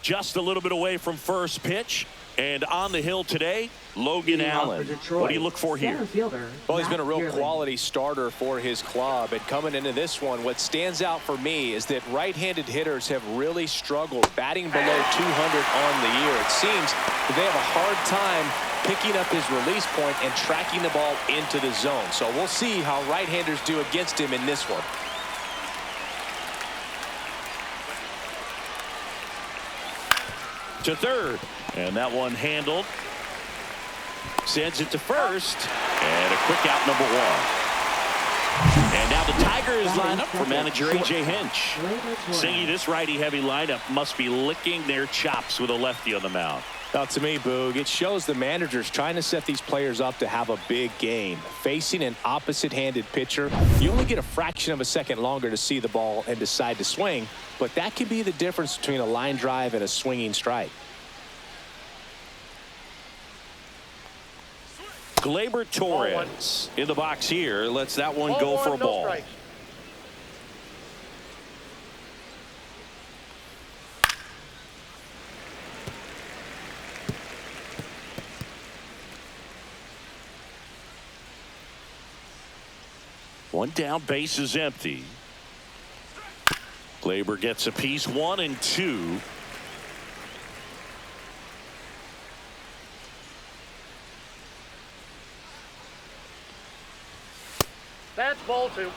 just a little bit away from first pitch. And on the hill today, Logan Allen. What do you look for here? Well, he's been a real quality starter for his club. And coming into this one, what stands out for me is that right-handed hitters have really struggled batting below 200 on the year. It seems that they have a hard time picking up his release point and tracking the ball into the zone. So we'll see how right-handers do against him in this one. To third, and that one handled. Sends it to first, and a quick out, number one. And now the Tigers line up for manager A.J. Hinch. Singy, this righty-heavy lineup must be licking their chops with a lefty on the mound. Now, to me, Boog, it shows the managers trying to set these players up to have a big game. Facing an opposite-handed pitcher, you only get a fraction of a second longer to see the ball and decide to swing, but that could be the difference between a line drive and a swinging strike. Gleyber Torres in the box here. Lets that one go for a ball. Strike. One down, base is empty. Gleyber gets a piece, 1 and 2. That's ball 2.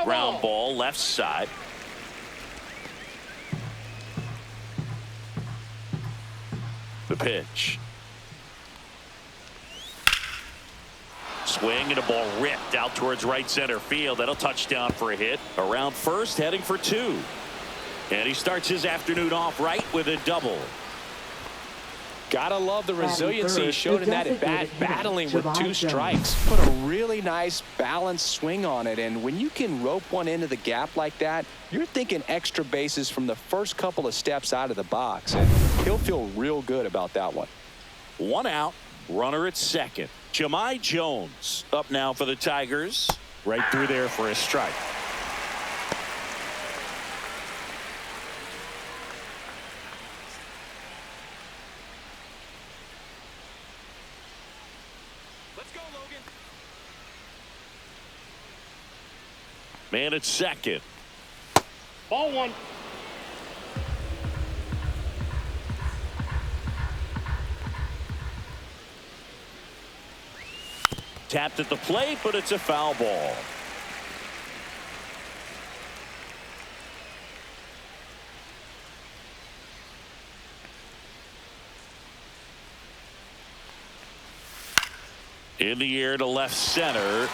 Ground ball, left side. The pitch. Swing and a ball ripped out towards right center field. That'll touchdown for a hit. Around first, heading for 2. And he starts his afternoon off right with a double. Gotta love the resiliency shown in that at bat, battling with 2 strikes. Put a really nice balanced swing on it, and when you can rope one into the gap like that, you're thinking extra bases from the first couple of steps out of the box, and he'll feel real good about that one. 1 out, runner at second. Jahmai Jones up now for the Tigers. Right through there for a strike. Man at second. Ball 1. Tapped at the plate, but it's a foul ball. In the air to left center.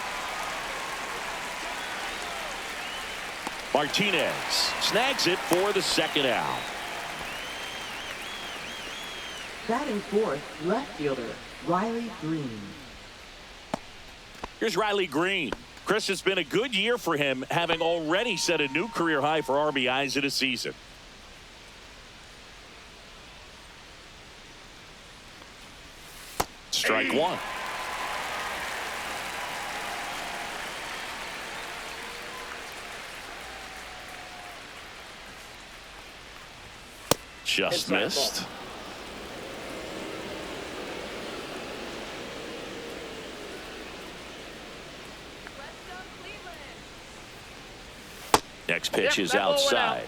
Martinez snags it for the second out. Batting fourth, left fielder, Riley Green. Here's Riley Green. Chris, it's been a good year for him, having already set a new career high for RBIs in a season. Strike 1. Just missed. Next pitch is outside.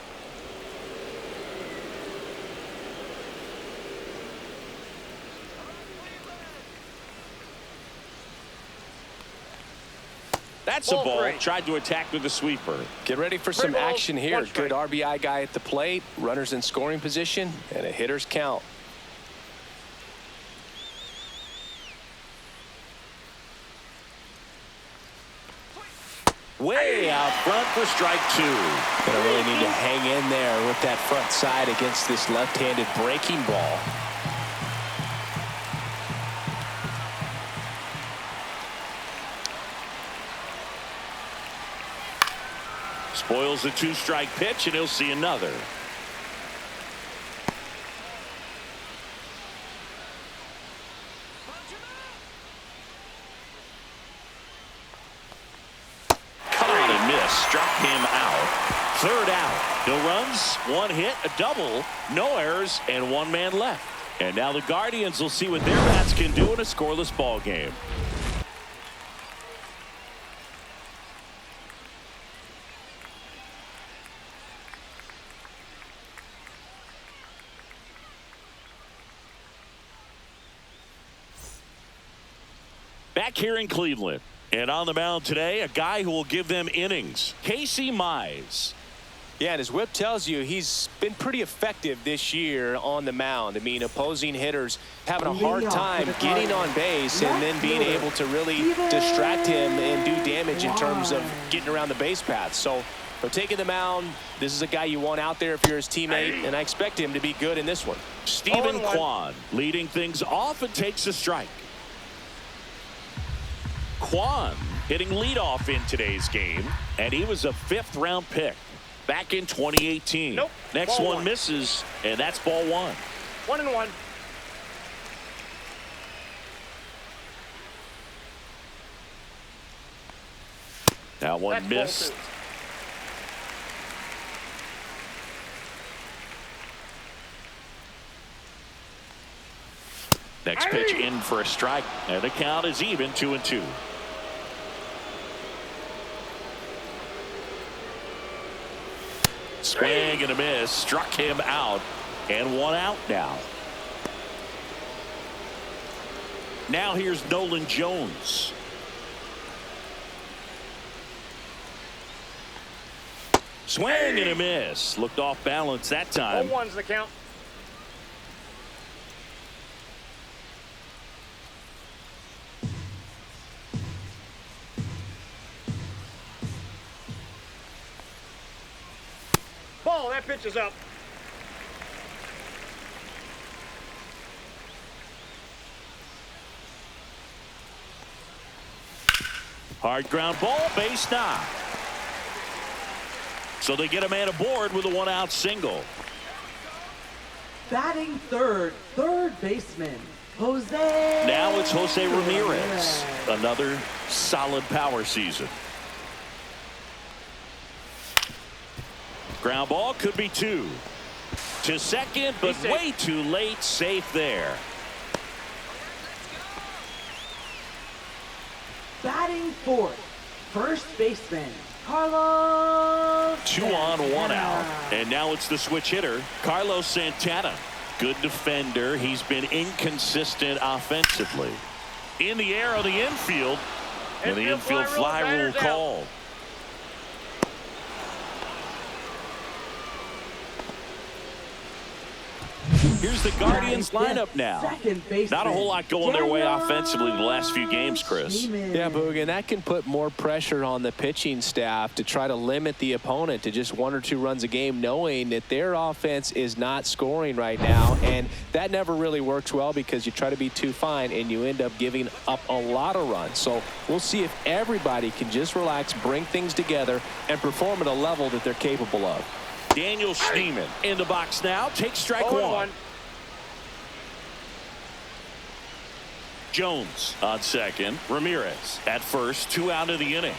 That's a ball. Tried to attack with the sweeper. Get ready for some action here. Good RBI guy at the plate, runners in scoring position, and a hitter's count. Way out front for strike 2. Gonna really need to hang in there with that front side against this left-handed breaking ball. Spoils the 2-strike pitch, and he'll see another. struck him out. Third out. No runs, one hit, a double, no errors, and one man left. And now the Guardians will see what their bats can do in a scoreless ball game. Back here in Cleveland. And on the mound today, a guy who will give them innings, Casey Mize. Yeah, and his whip tells you he's been pretty effective this year on the mound. I mean, opposing hitters having a hard time getting on base and then being able to really distract him and do damage in terms of getting around the base path. So for taking the mound, this is a guy you want out there if you're his teammate, and I expect him to be good in this one. Stephen Kwan leading things off and takes a strike. Kwan hitting leadoff in today's game, and he was a 5th-round pick back in 2018. Nope. Next Ball one one. misses, and that's ball 1. 1-1. That one That's missed. ball 2. Next pitch in for a strike, and the count is even 2-2. Swing and a miss, struck him out, and 1 out now. Now here's Nolan Jones. Swing and a miss, looked off balance that time. 0-1's the count. Ball, that pitch is up. Hard ground ball, base knock. So they get a man aboard with a 1-out single. Batting third baseman, Jose. Now it's Jose Ramirez. Another solid power season. Ground ball could be 2. To second, but way too late. Safe there. Batting fourth, first baseman, Carlos. 2 on, 1 out. And now it's the switch hitter, Carlos Santana. Good defender. He's been inconsistent offensively. In the air on the infield. And the infield fly rule called. Here's the Guardians lineup now. Not a whole lot going their way offensively the last few games, Chris. Yeah, Boog, and that can put more pressure on the pitching staff to try to limit the opponent to just 1 or 2 runs a game, knowing that their offense is not scoring right now. And that never really works well because you try to be too fine and you end up giving up a lot of runs. So we'll see if everybody can just relax, bring things together, and perform at a level that they're capable of. Daniel Schneemann in the box now. Takes strike 1. Jones on second. Ramirez at first. 2 out of the inning.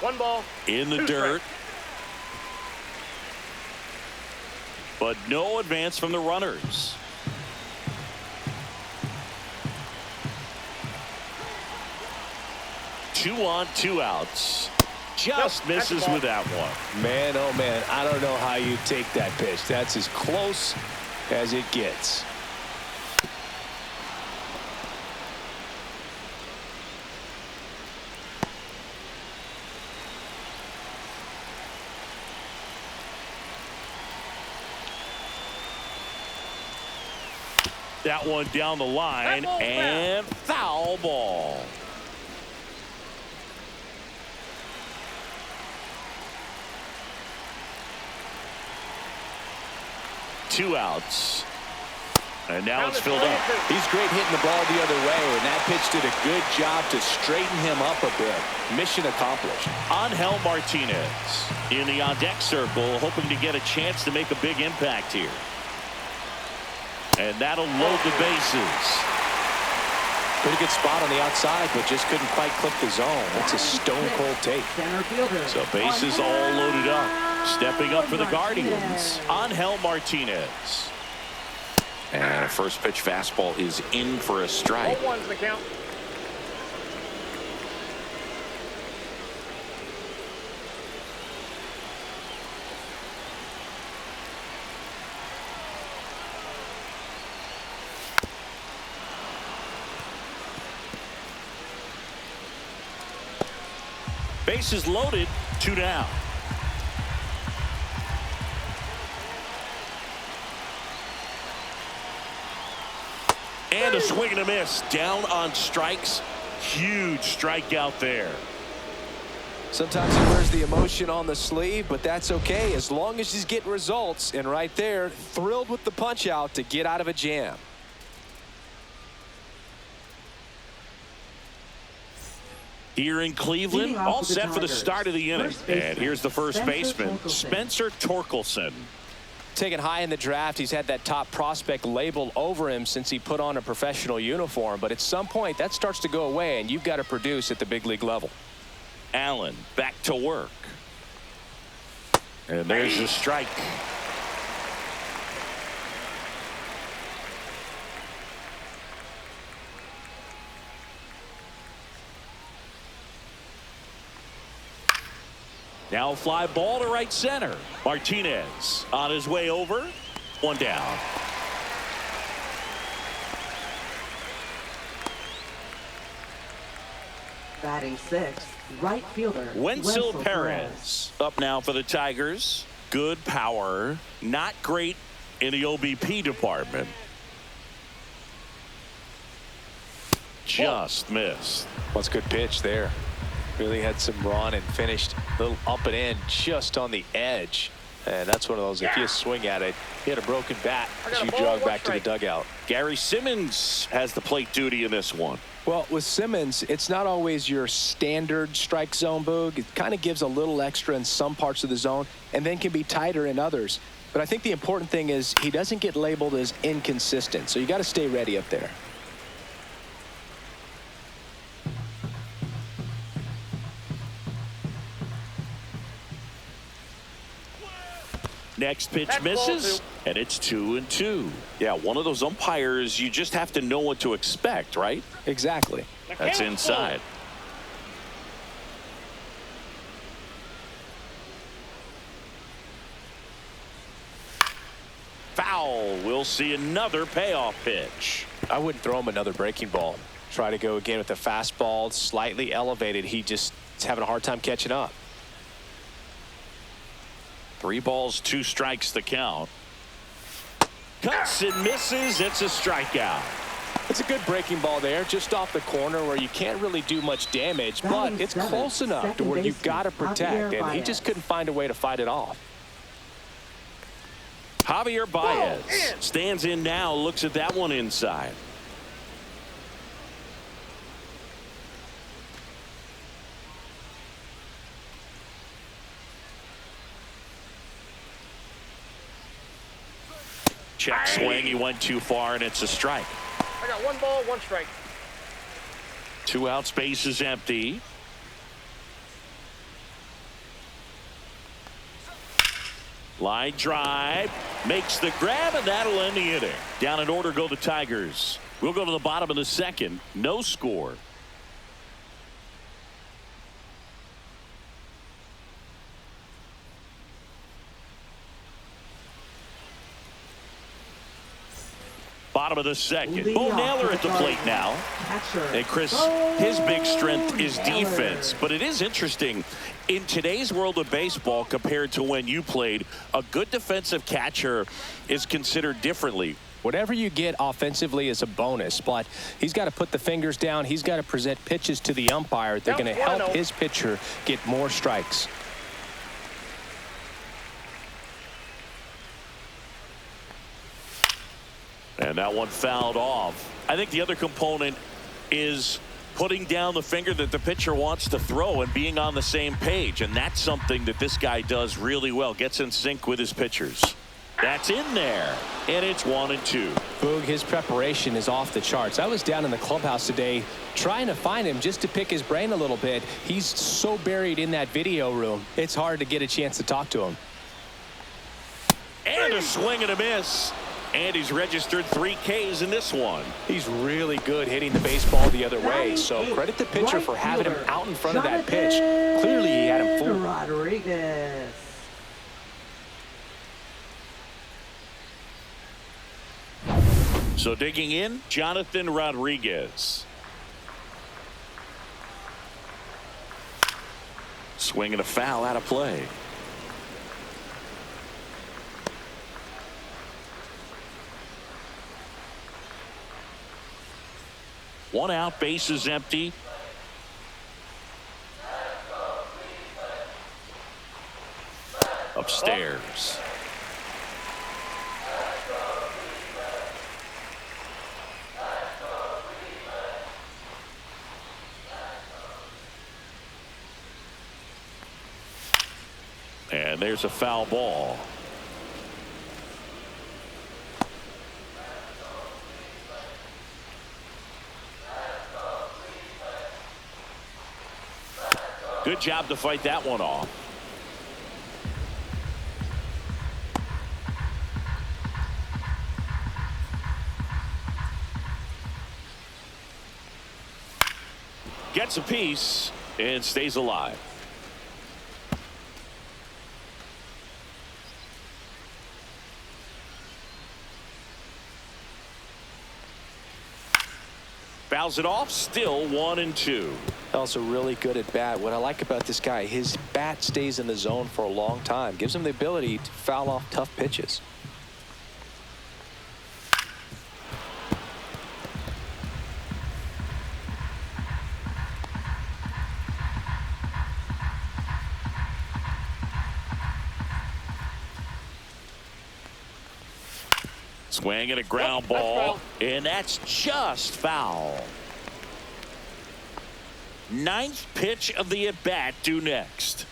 One ball. In the dirt. But no advance from the runners. Two on, 2 outs. Just misses with that one. Man, oh man, I don't know how you take that pitch. That's as close as it gets. That one down the line, and foul ball. Two outs. And now it's filled up. He's great hitting the ball the other way, and that pitch did a good job to straighten him up a bit. Mission accomplished. Angel Martinez in the on-deck circle, hoping to get a chance to make a big impact here. And that'll load the bases. Pretty good spot on the outside, but just couldn't quite clip the zone. That's a stone-cold take. So bases all loaded up. Stepping up for the Guardians, Angel Martinez. And a first pitch fastball is in for a strike. 0-1's the count. Bases loaded, 2 down. And a swing and a miss. Down on strikes. Huge strikeout there. Sometimes he wears the emotion on the sleeve, but that's okay as long as he's getting results. And right there, thrilled with the punch out to get out of a jam. Here in Cleveland, all set for the start of the inning. And here's the first baseman, Spencer Torkelson. Taken high in the draft, he's had that top prospect label over him since he put on a professional uniform. But at some point, that starts to go away, and you've got to produce at the big league level. Allen back to work. And there's the strike. Now a fly ball to right center. Martinez on his way over. 1 down. Batting 6th, right fielder Wenzel Perez up now for the Tigers. Good power, not great in the OBP department. Just missed. What's a good pitch there. Really had some run and finished a little up and in just on the edge. And that's one of those, if you swing at it, you had a broken bat as you jog back to the dugout. Gary Simmons has the plate duty in this one. Well, with Simmons, it's not always your standard strike zone, Boog. It kind of gives a little extra in some parts of the zone and then can be tighter in others. But I think the important thing is he doesn't get labeled as inconsistent. So you got to stay ready up there. Next pitch misses, and it's 2-2. Yeah, one of those umpires, you just have to know what to expect, right? Exactly. That's inside. Foul. We'll see another payoff pitch. I wouldn't throw him another breaking ball. Try to go again with the fastball, slightly elevated. He just is having a hard time catching up. 3 balls, 2 strikes the count. Cuts and misses. It's a strikeout. It's a good breaking ball there, just off the corner where you can't really do much damage, but it's close enough to where you've got to protect, and he just couldn't find a way to fight it off. Javier Baez stands in now, looks at that one inside. Check swing. He went too far, and it's a strike. I got 1 ball, 1 strike. 2 outs, base is empty. Line drive, makes the grab, and that'll end the inning. Down in order go the Tigers. We'll go to the bottom of the 2nd. No score. Bottom of the 2nd. Bo Naylor at the plate now. And Chris, his big strength is defense. But it is interesting, in today's world of baseball compared to when you played, a good defensive catcher is considered differently. Whatever you get offensively is a bonus, but he's got to put the fingers down. He's got to present pitches to the umpire. They're going to help his pitcher get more strikes. And that one fouled off. I think the other component is putting down the finger that the pitcher wants to throw and being on the same page. And that's something that this guy does really well. Gets in sync with his pitchers. That's in there. And it's 1-2. Boog, his preparation is off the charts. I was down in the clubhouse today trying to find him just to pick his brain a little bit. He's so buried in that video room. It's hard to get a chance to talk to him. And a swing and a miss. And he's registered 3 Ks in this one. He's really good hitting the baseball the other way. So credit the pitcher for having him out in front of that pitch. Clearly he had him fooled. Rodriguez. So digging in, Jonathan Rodriguez. Swing and a foul out of play. One out, bases empty. Upstairs. And there's a foul ball. Good job to fight that one off. Gets a piece and stays alive. Fouls it off, still 1-2. Also really good at bat. What I like about this guy, his bat stays in the zone for a long time. Gives him the ability to foul off tough pitches. Swing and a ground ball, and that's just foul. 9th pitch of the at-bat due next.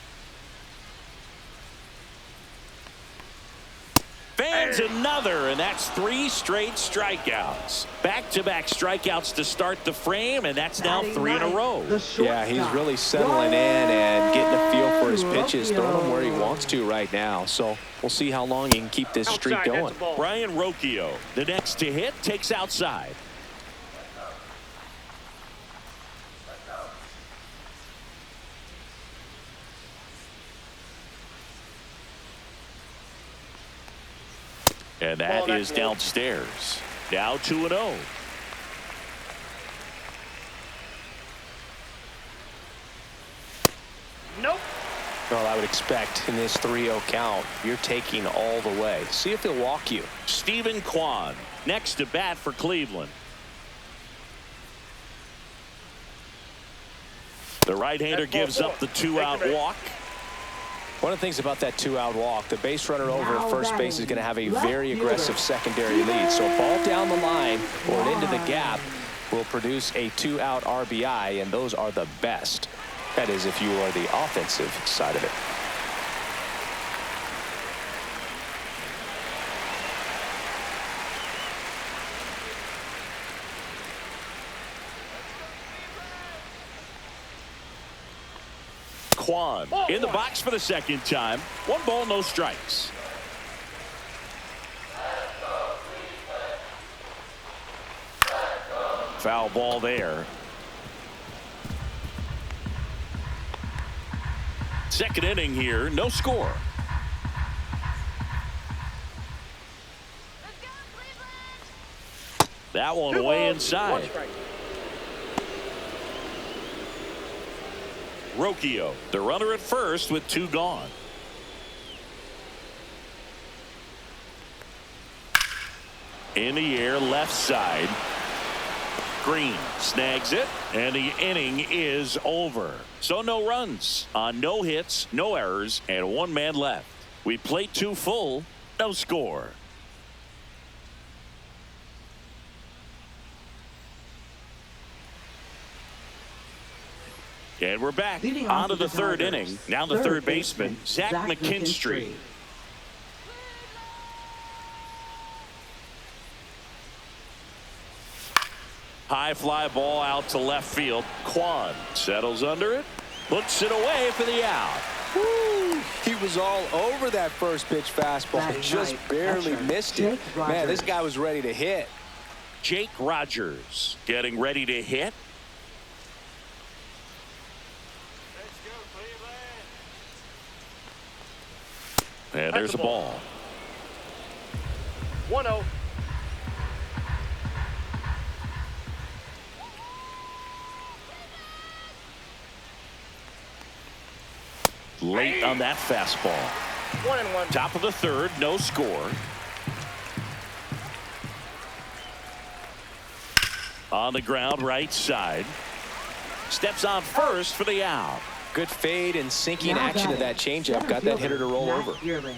Fans another, and that's 3 straight strikeouts. Back-to-back strikeouts to start the frame, and that's now 3 in a row. Yeah, he's really settling in and getting a feel for his pitches, throwing them where he wants to right now. So we'll see how long he can keep this streak going. Brian Rocchio, the next to hit, takes outside. And that is downstairs. Now 2-0. Nope. Well, I would expect in this 3-0 count, you're taking all the way. See if he'll walk you. Stephen Kwan, next to bat for Cleveland. The right-hander gives up the 2-out walk. One of the things about that 2-out walk, the base runner over at first base is going to have a very aggressive secondary lead. So a ball down the line or into the gap will produce a 2-out RBI, and those are the best. That is if you are the offensive side of it. Kwan in the box for the second time. 1 ball, no strikes. Foul ball there. Second inning here, no score. That one way inside. Rocchio, the runner at first with 2 gone. In the air, left side. Green snags it, and the inning is over. So no runs on no hits, no errors, and 1 man left. We played 2 full, no score. And we're back Leading on off to for the third Tigers, inning. Now the third baseman, Zach McKinstry. High fly ball out to left field. Kwan settles under it, puts it away for the out. Woo! He was all over that first pitch fastball, Batting just ninth, barely catcher, missed it. Jake Man, this Rogers. guy was ready to hit. Jake Rogers getting ready to hit. And there's the ball. 1-0. Late on that fastball. 1-1. Top of the third, no score. On the ground, right side. Steps on first for the out. Good fade and sinking Now action of batting, that changeup. Got that hitter to roll Matt over. Vierling.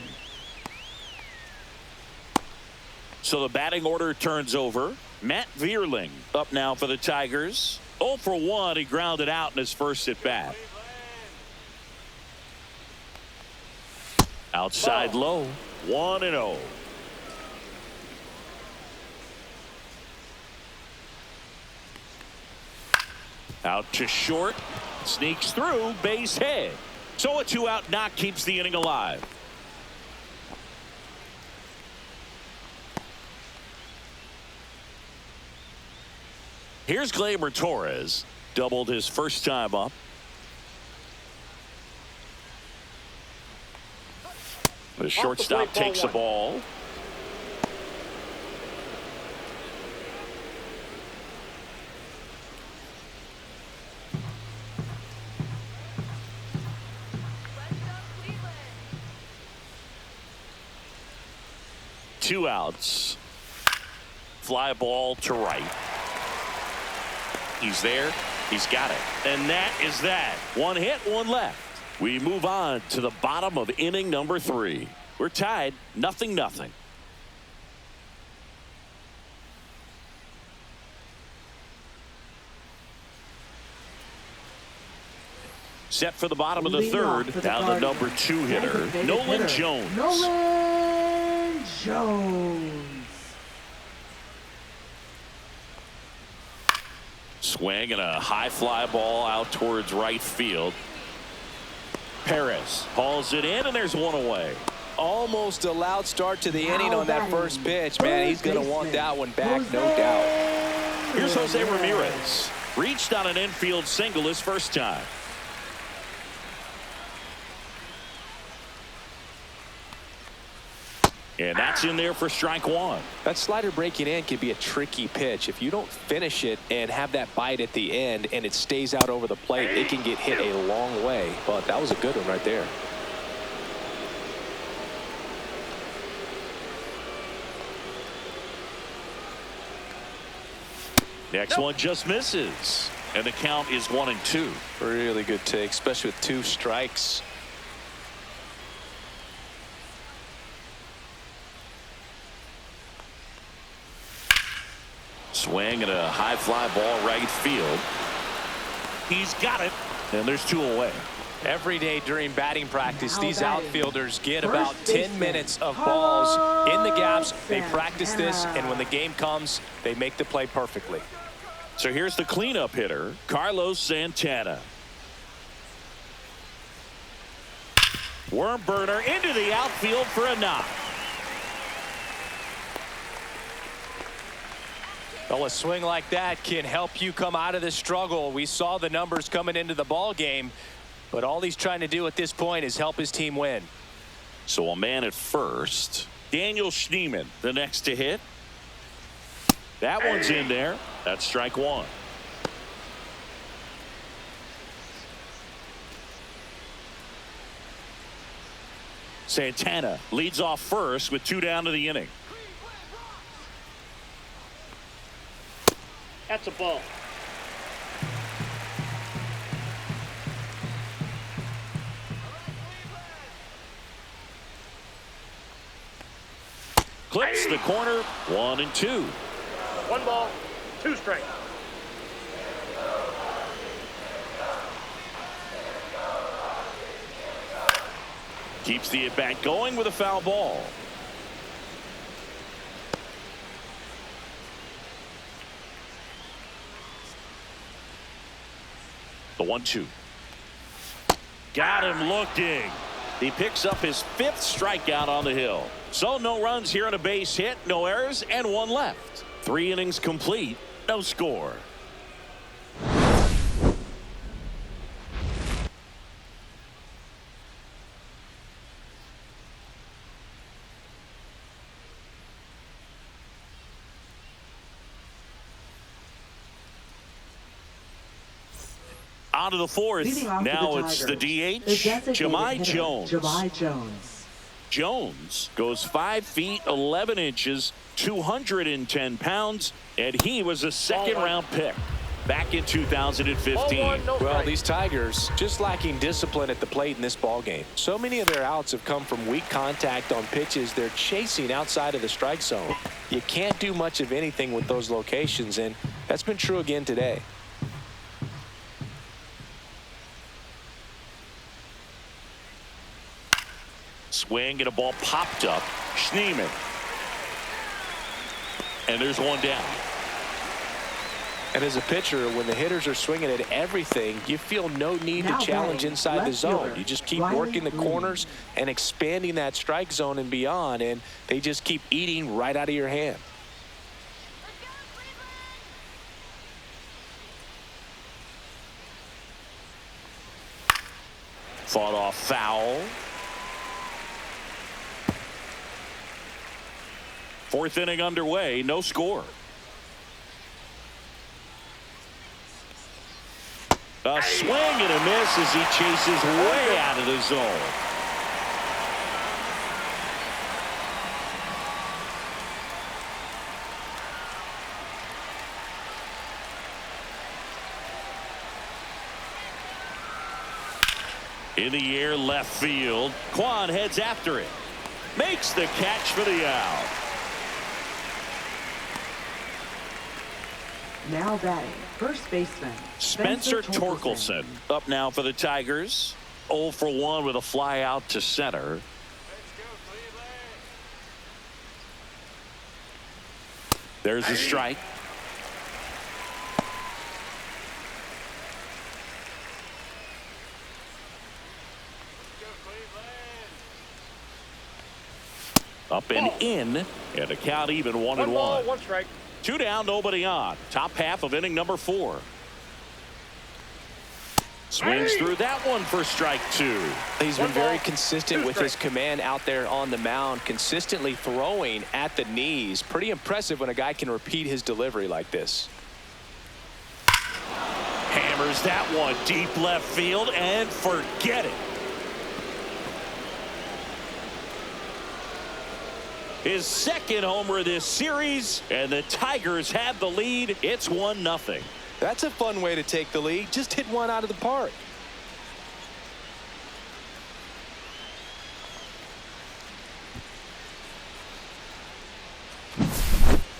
So the batting order turns over. Matt Vierling up now for the Tigers. 0 for 1. He grounded out in his first at bat. Outside low. 1-0. Out to short. Sneaks through. Base hit. So a 2-out knock keeps the inning alive. Here's Gleyber Torres. Doubled his first time up. The shortstop plate, ball takes the one. ball. Two outs. Fly ball to right. He's there. He's got it. And that is that. One hit, one left. We move on to the bottom of inning number 3. We're tied 0-0. Set for the bottom of the Leading off third. for the Now the Guardians, number 2 hitter, designated Nolan hitter, Jones. Nolan Jones. Swing and a high fly ball out towards right field. Perez hauls it in, and there's one away. Almost a loud start to the inning on that first pitch. Man, he's going to want that one back, no Jose doubt. Here's Jose Ramirez. Reached on an infield single his first time. And that's in there for strike one. That slider breaking in can be a tricky pitch. If you don't finish it and have that bite at the end and it stays out over the plate, it can get hit a long way. But that was a good one right there. Next one just misses. And the count is 1-2. Really good take, especially with 2 strikes. Swing and a high fly ball right field. He's got it. And there's 2 away. Every day during batting practice, Now these batting, outfielders get first about 10 baseman, minutes of balls in the gaps. They Carlos practice this, Santana. and when the game comes, they make the play perfectly. So here's the cleanup hitter, Carlos Santana. Worm burner into the outfield for a knock. Well, a swing like that can help you come out of this struggle. We saw the numbers coming into the ball game, but all he's trying to do at this point is help his team win. So a man at first. Daniel Schneemann, the next to hit. That one's in there. That's strike one. Santana leads off first with 2 down to the inning. That's a ball. Clips the corner. 1-2. 1 ball, 2 strikes. Keeps the at-bat going with a foul ball. The 1-2. Got him looking. He picks up his 5th strikeout on the hill. So no runs here on a base hit, no errors, and 1 left. 3 innings complete, no score. On to the 4th. Now it's the DH, Jahmai Jones. Jones goes 5 feet 11 inches, 210 pounds, and he was a 2nd-round pick back in 2015. Well, these Tigers just lacking discipline at the plate in this ball game. So many of their outs have come from weak contact on pitches they're chasing outside of the strike zone. You can't do much of anything with those locations, and that's been true again today. Swing and a ball popped up. Schneemann. And there's 1 down. And as a pitcher, when the hitters are swinging at everything, you feel no need to challenge inside the zone. You just keep working the corners and expanding that strike zone and beyond, and they just keep eating right out of your hand. Fought off foul. 4th inning underway, no score. A swing and a miss as he chases way out of the zone. In the air, left field. Kwan heads after it. Makes the catch for the out. Now batting, first baseman Spencer Torkelson up now for the Tigers. 0 for 1 with a fly out to center. There's a strike. Up and in, and a count even 1-1. 1 ball, 1 strike. 2 down, nobody on. Top half of inning number 4. Swings through that one for strike 2. He's been very consistent with his command out there on the mound, consistently throwing at the knees. Pretty impressive when a guy can repeat his delivery like this. Hammers that one deep left field and forget it. His 2nd homer of this series, and the Tigers have the lead. It's 1-0. That's a fun way to take the lead. Just hit one out of the park.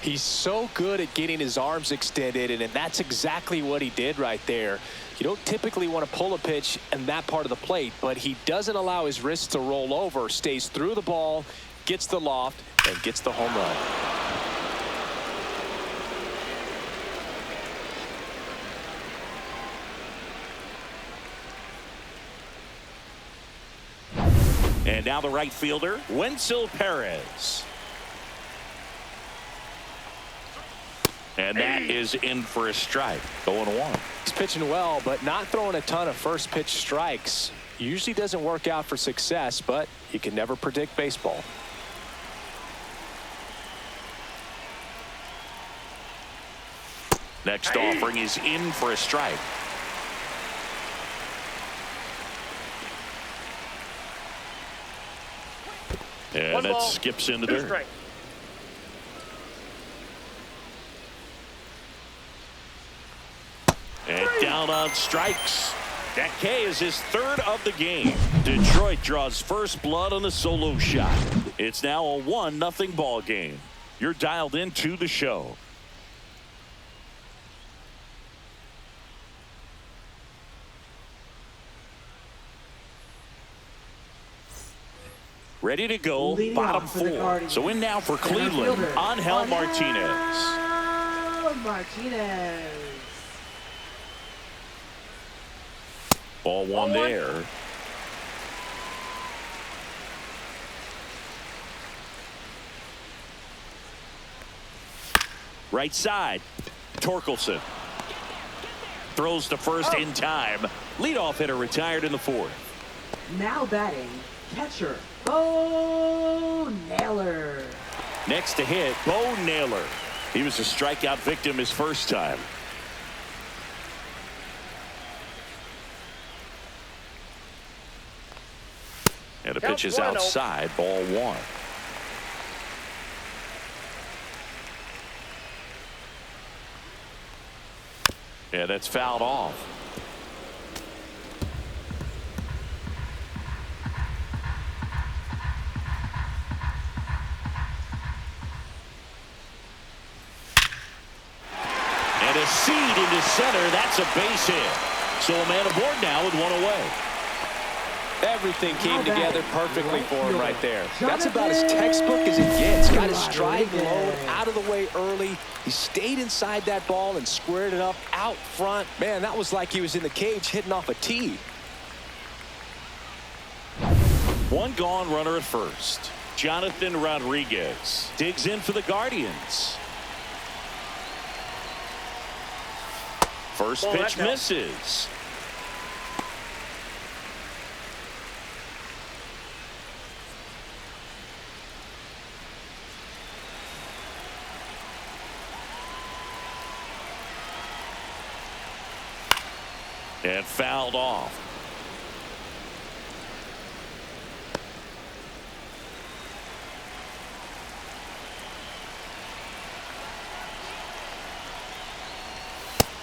He's so good at getting his arms extended, and that's exactly what he did right there. You don't typically want to pull a pitch in that part of the plate, but he doesn't allow his wrists to roll over, stays through the ball, gets the loft, and gets the home run. And now the right fielder, Wenzel Perez. And that is in for a strike. 0-1. He's pitching well, but not throwing a ton of first pitch strikes. Usually doesn't work out for success, but you can never predict baseball. Next offering is in for a strike. And that skips into dirt. Strike. And down on strikes. That K is his 3rd of the game. Detroit draws first blood on the solo shot. It's now a 1-0 ball game. You're dialed into the show. Ready to go, Leading bottom off for the 4. Guardians. So in now for Center Cleveland, fielder, Angel Martinez. Martinez. Ball 1 there. Right side, Torkelson. Throws to first in time. Leadoff hitter retired in the 4th. Now batting, catcher, Bo Naylor. Next to hit, Bo Naylor. He was a strikeout victim his first time. And the pitch is outside, ball 1. Yeah, that's fouled off. And a seed into center. That's a base hit. So a man aboard now with 1 away. Everything came together perfectly for him right there. That's about as textbook as it gets. Got his stride low, out of the way early. He stayed inside that ball and squared it up out front. Man, that was like he was in the cage hitting off a tee. 1 gone, runner at first. Jonathan Rodriguez digs in for the Guardians. First pitch misses. And fouled off.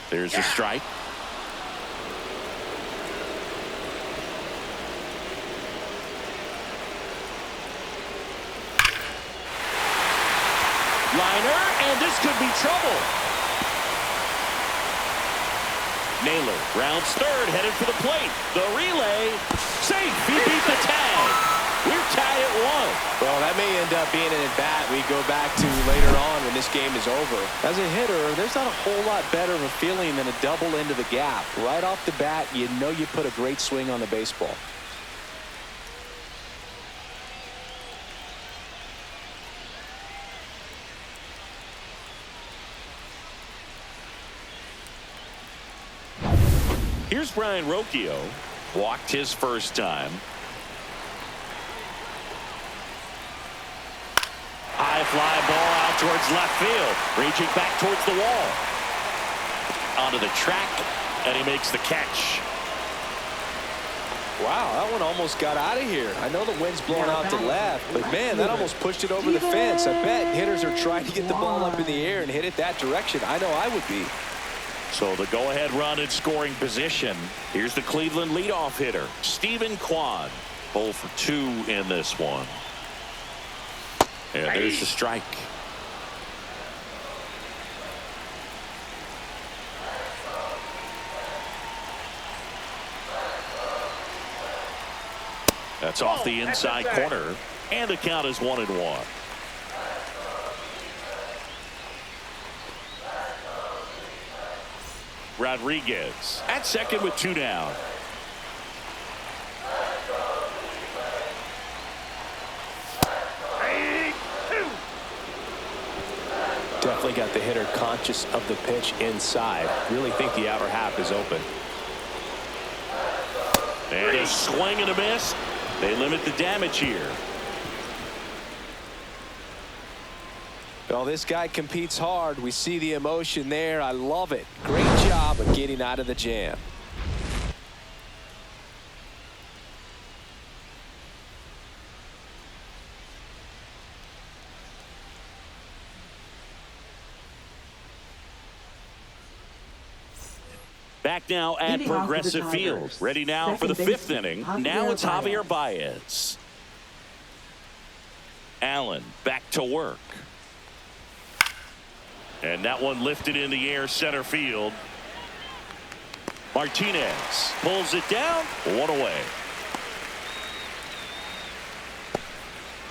There's a strike. Liner, and this could be trouble. Naylor rounds third, headed for the plate. The relay, safe. He beat the tag. We're tied at 1. Well, that may end up being an at-bat we go back to later on when this game is over. As a hitter, there's not a whole lot better of a feeling than a double into the gap. Right off the bat, you know you put a great swing on the baseball. Here's Brian Rocchio. Walked his first time. High fly ball out towards left field. Reaching back towards the wall. Onto the track, and he makes the catch. Wow, that one almost got out of here. I know the wind's blowing out to left, but man, that almost pushed it over the fence. I bet hitters are trying to get the ball up in the air and hit it that direction. I know I would be. So the go-ahead run in scoring position. Here's the Cleveland leadoff hitter, Stephen Kwan. 0 for 2 in this one. And there's the strike. That's off the inside corner, and the count is 1-1. Rodriguez at second with 2 down. Definitely got the hitter conscious of the pitch inside. Really think the outer half is open. And a swing and a miss. They limit the damage here. Well, this guy competes hard. We see the emotion there. I love it. Great job of getting out of the jam. Back now at Leading off for the Progressive Field. Tigers. Ready now for the Second 5th baseman, inning. Javier Now it's Javier Baez. Baez. Allen back to work. And that one lifted in the air center field. Martinez pulls it down. 1 away.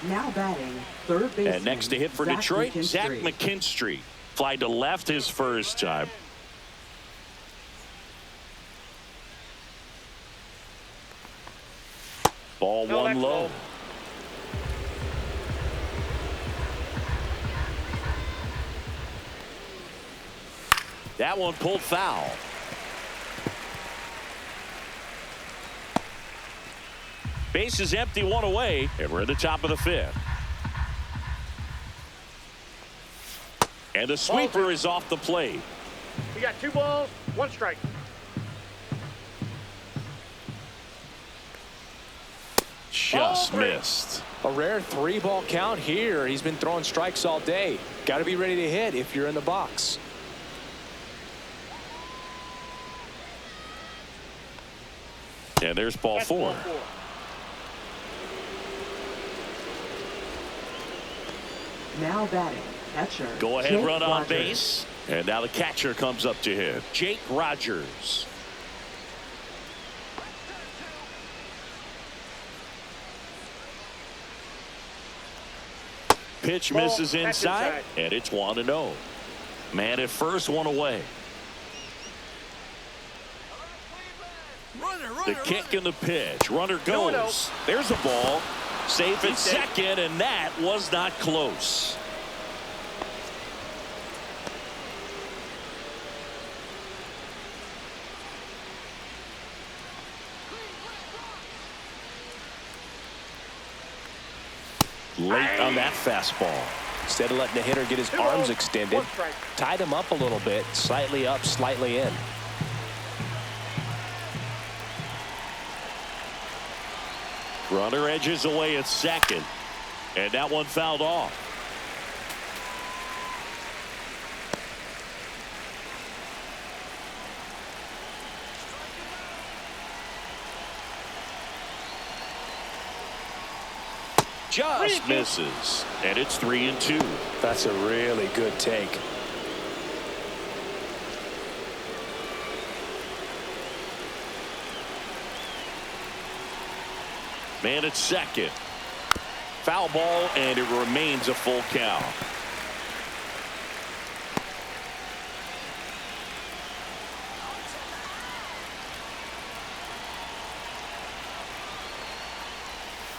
Now batting, third baseman. And next to hit for Zach Detroit, McKinstry. Zach McKinstry. Fly to left his first time. Ball No, one that's low. low. That one pulled foul. Base is empty, one away, and we're at the top of the fifth. And the sweeper is off the plate. We got 2 balls, 1 strike. Just Ball 3. missed. A rare 3-ball count here. He's been throwing strikes all day. Got to be ready to hit if you're in the box. And there's ball That's 4. ball 4. Now batting, catcher. Go ahead, Jake run on Rogers. base. And now the catcher comes up to hit. Jake Rogers. Pitch Ball, misses that's inside, inside. and it's 1-0. Man at first, one away. The kick and the pitch. Runner goes. There's a ball. Safe at second, and that was not close. Late on that fastball. Instead of letting the hitter get his 2 arms balls, extended, 1 strike. tied him up a little bit, slightly up, slightly in. Runner edges away at second, and that one fouled off. Just misses, and it's 3-2. That's a really good take. Man at second. Foul ball, and it remains a full count.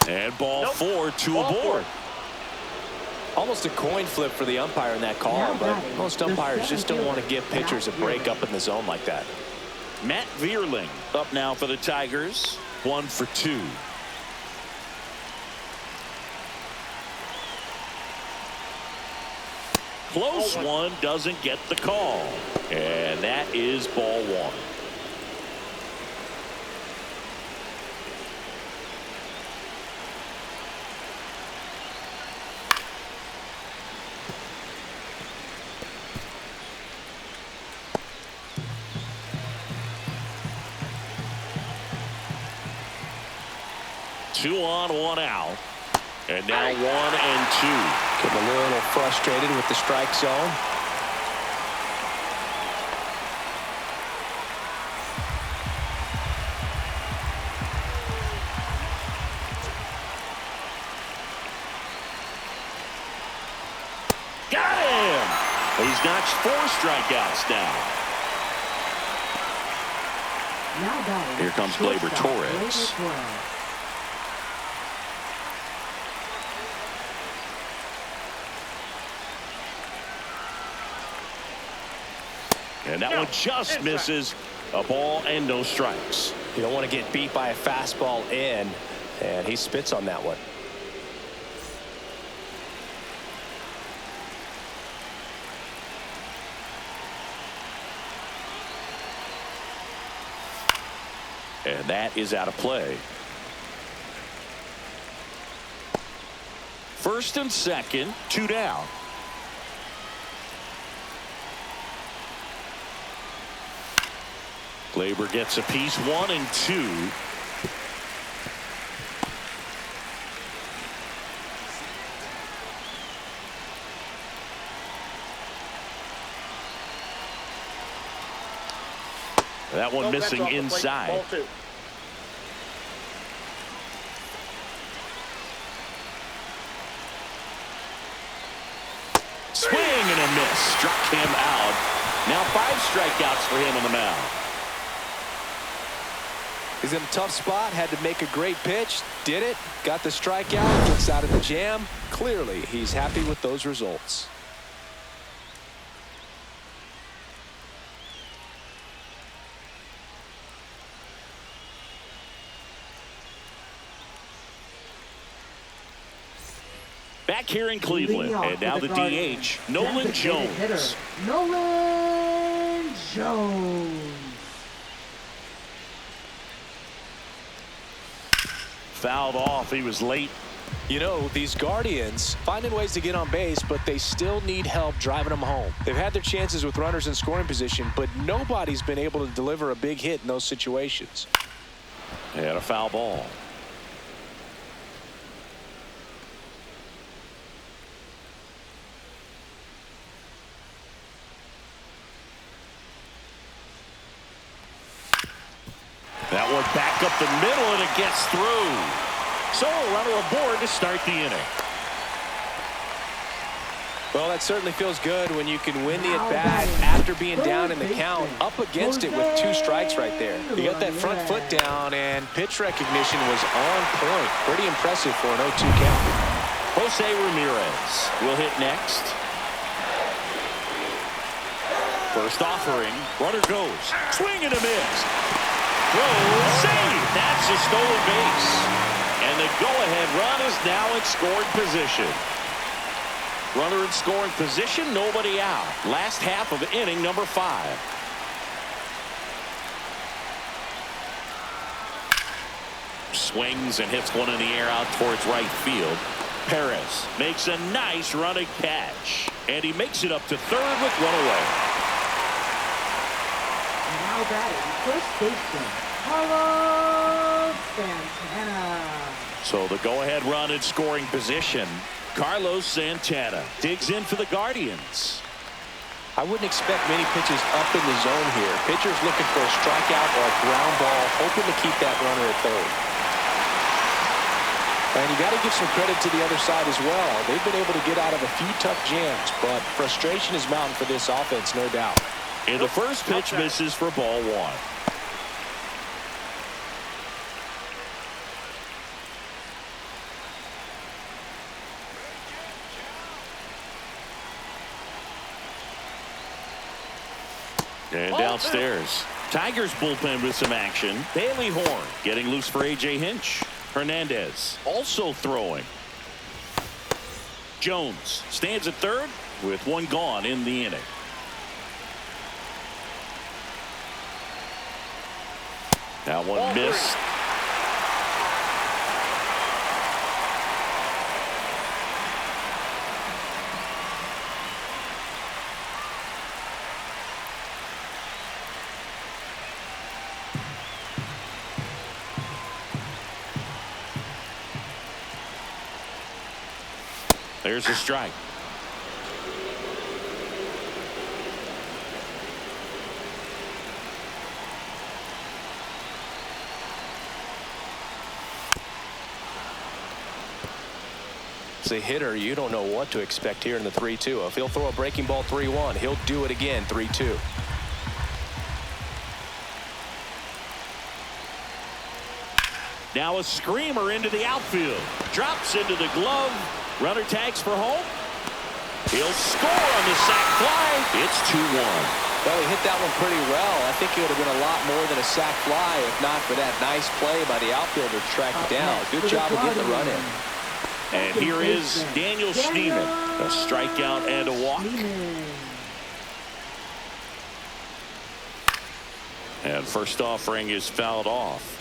And ball 4, 2 Ball aboard. 4. Almost a coin flip for the umpire in that call, Now but batting, most the umpires just don't center want to give fielder, pitchers a Matt break Vierling. up in the zone like that. Matt Vierling up now for the Tigers. 1 for 2. Close one, doesn't get the call. And that is ball 1. Two on, 1 out. And now 1 and 2. Getting a little frustrated with the strike zone. Got him! He's notched 4 strikeouts now. Now batting, Here comes Gleyber shortstop, Torres. Gleyber Torres. And that one just misses. A ball and no strikes. You don't want to get beat by a fastball in, and he spits on that one. And that is out of play. First and second, 2 down. Gleyber gets a piece, 1 and 2. That one missing inside. Ball 2. a miss. Struck him out. Now 5 strikeouts for him on the mound. He's in a tough spot. Had to make a great pitch. Did it. Got the strikeout. Gets out of the jam. Clearly, he's happy with those results. Back here in Cleveland, and now the DH, Nolan Jones. Nolan Jones. Fouled off. He was late. You know, these Guardians finding ways to get on base, but they still need help driving them home. They've had their chances with runners in scoring position, but nobody's been able to deliver a big hit in those situations. They had a foul ball. That one back up the middle, and it gets through. So a runner aboard to start the inning. Well, that certainly feels good when you can win the at-bat after being down in the count, up against it with 2 strikes right there. You got that front foot down, and pitch recognition was on point. Pretty impressive for an 0-2 count. Jose Ramirez will hit next. First offering, runner goes. Swing and a miss. Throw, save. That's a stolen base. And the go-ahead run is now in scoring position. Runner in scoring position, nobody out. Last half of inning number 5. Swings and hits one in the air out towards right field. Perez makes a nice running catch. And he makes it up to third with one away. Now batting first baseman, Carlos Santana. So the go-ahead run in scoring position. Carlos Santana digs in for the Guardians. I wouldn't expect many pitches up in the zone here. Pitchers looking for a strikeout or a ground ball, hoping to keep that runner at third. And you got to give some credit to the other side as well. They've been able to get out of a few tough jams, but frustration is mounting for this offense, no doubt. And the first pitch misses for ball 1. And downstairs, Tigers bullpen with some action. Bailey Horn getting loose for A.J. Hinch. Hernandez also throwing. Jones stands at third with one gone in the inning. That one missed. There's a strike. As a hitter, you don't know what to expect here in the 3-2. If he'll throw a breaking ball 3-1, he'll do it again 3-2. Now a screamer into the outfield. Drops into the glove. Runner tags for home. He'll score on the sac fly. It's 2-1. Well, he hit that one pretty well. I think it would have been a lot more than a sac fly if not for that nice play by the outfielder to track it down. Good job of getting the run in. And here is Daniel Schneemann. A strikeout and a walk. And first offering is fouled off.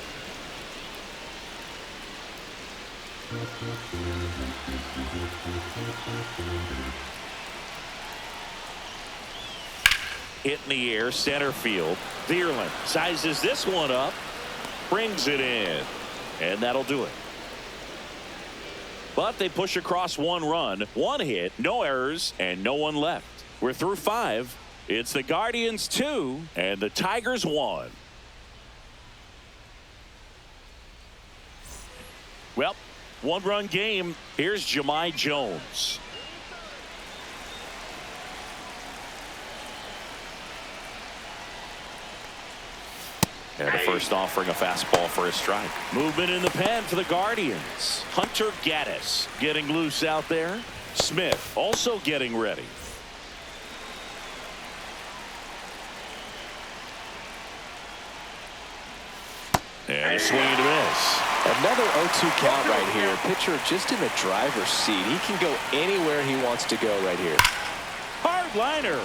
Hit in the air, center field. Vierland sizes this one up, brings it in, and that'll do it. But they push across 1 run, 1 hit, no errors, and no one left. We're through 5. It's the Guardians 2 and the Tigers 1. Well, 1-run game. Here's Jahmai Jones. And the first offering a fastball for a strike. Movement in the pen for the Guardians. Hunter Gaddis getting loose out there. Smith also getting ready. And a swing and a miss. Another 0-2 count right here. Pitcher just in the driver's seat. He can go anywhere he wants to go right here. Hard liner.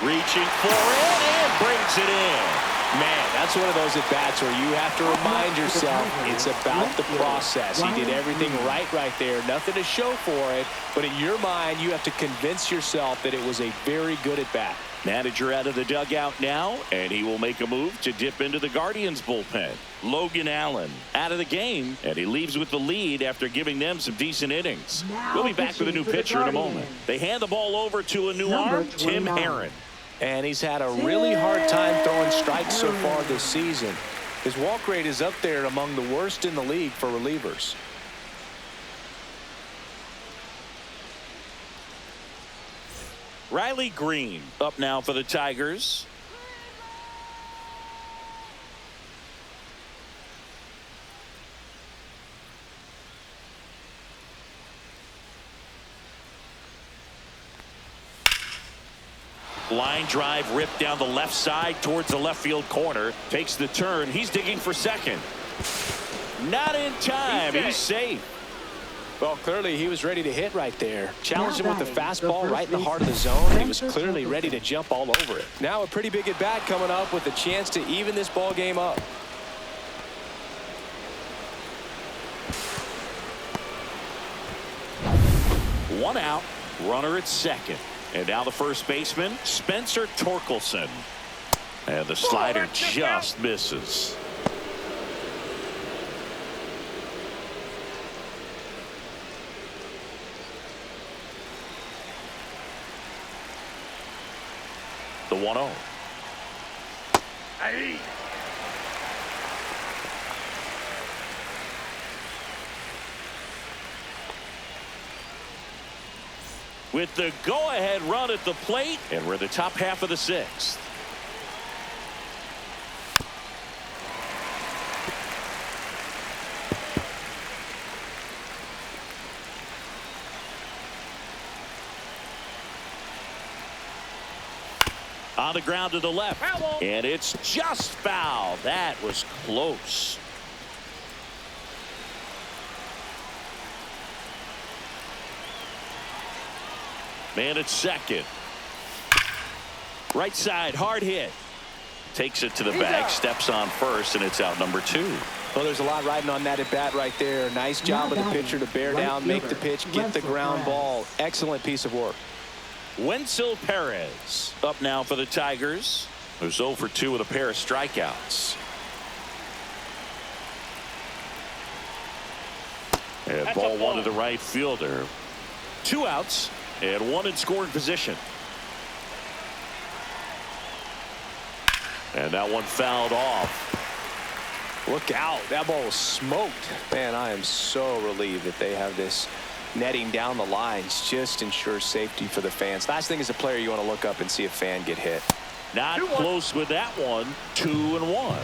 Reaching for it and brings it in. Man, that's one of those at-bats where you have to remind yourself it's about the process. He did everything right there. Nothing to show for it. But in your mind, you have to convince yourself that it was a very good at-bat. Manager out of the dugout now, and he will make a move to dip into the Guardians bullpen. Logan Allen out of the game, and he leaves with the lead after giving them some decent innings. We'll be back with a new pitcher in a moment. They hand the ball over to a new arm, Tim Herron. And he's had a really hard time throwing strikes so far this season. His walk rate is up there among the worst in the league for relievers. Riley Green up now for the Tigers. Line drive ripped down the left side towards the left field corner. Takes the turn. He's digging for second. Not in time. He's safe. Well, clearly he was ready to hit right there. Challenged him with the fastball right in the heart of the zone. He was clearly ready to jump all over it. Now a pretty big at bat coming up with a chance to even this ball game up. One out. Runner at second. And now the first baseman, Spencer Torkelson. And the slider just misses. The 1-0. Hey. With the go-ahead run at the plate, and we're in the top half of the 6th. On the ground to the left, and it's just foul. That was close. Man at second. Right side, hard hit. Takes it to the bag, steps on first, and it's out number 2. Well, there's a lot riding on that at bat right there. Nice job of the pitcher to bear down, make the pitch, get the ground ball. Excellent piece of work. Wenzel Perez up now for the Tigers, who's 0 for 2 with a pair of strikeouts. And ball one to the right fielder. 2 outs and 1 in scoring position. And that one fouled off. Look out. That ball was smoked. Man, I am so relieved that they have this netting down the lines. Just ensures safety for the fans. Last thing as a player, you want to look up and see a fan get hit. Not close with that one. 2-1.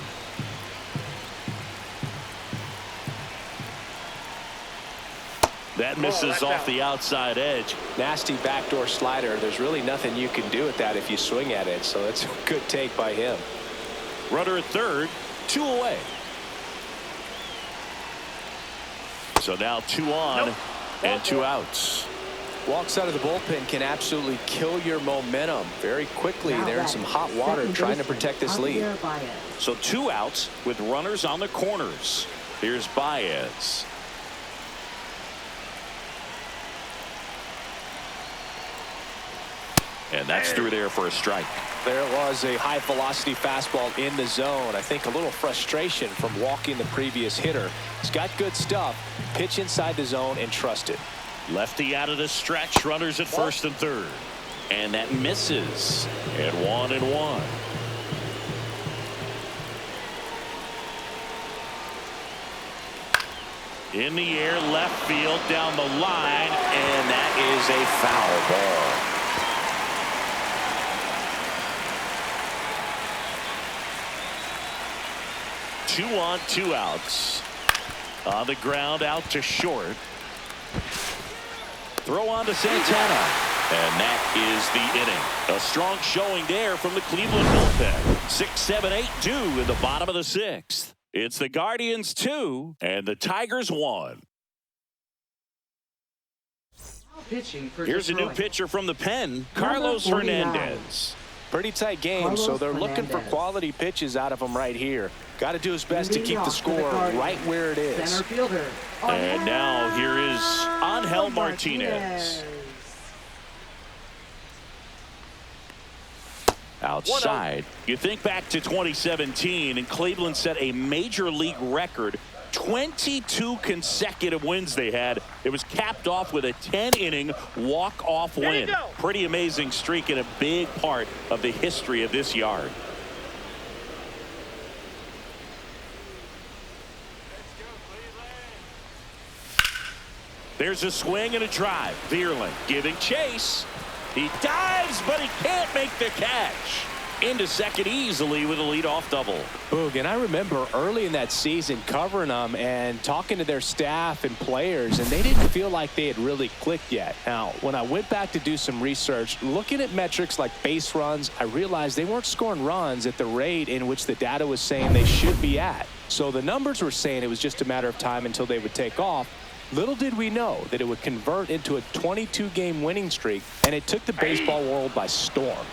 That misses off the outside edge. Nasty backdoor slider. There's really nothing you can do with that if you swing at it. So that's a good take by him. Runner at third, 2 away. So now 2 on and 2 outs. Walks out of the bullpen can absolutely kill your momentum very quickly. They're in some hot water trying to protect this lead. So 2 outs with runners on the corners. Here's Baez. And that's through there for a strike. There was a high velocity fastball in the zone. I think a little frustration from walking the previous hitter. He's got good stuff. Pitch inside the zone and trust it. Lefty out of the stretch. Runners at first and third. And that misses. And 1-1. In the air, left field, down the line, and that is a foul ball. 2 on, 2 outs. On the ground, out to short. Throw on to Santana. And that is the inning. A strong showing there from the Cleveland bullpen. 6, 7, 8, 2 in the bottom of the 6th. It's the Guardians 2 and the Tigers 1. Pitching for Here's Detroit. a new pitcher from the pen, Number Carlos 49. Hernandez. Pretty tight game, Carlos so they're looking for Hernandez. quality pitches out of him right here. Got to do his best to Leading keep the off for the score Guardians, right where it is. Center fielder. And now here is Angel Martinez. Outside. You think back to 2017, and Cleveland set a major league record. 22 consecutive wins they had. It was capped off with a 10-inning walk-off win. Pretty amazing streak and a big part of the history of this yard. There's a swing and a drive. Vierling giving chase. He dives, but he can't make the catch. Into second easily with a leadoff double. Boog, and I remember early in that season covering them and talking to their staff and players, and they didn't feel like they had really clicked yet. Now, when I went back to do some research, looking at metrics like base runs, I realized they weren't scoring runs at the rate in which the data was saying they should be at. So the numbers were saying it was just a matter of time until they would take off. Little did we know that it would convert into a 22-game winning streak, and it took the baseball world by storm.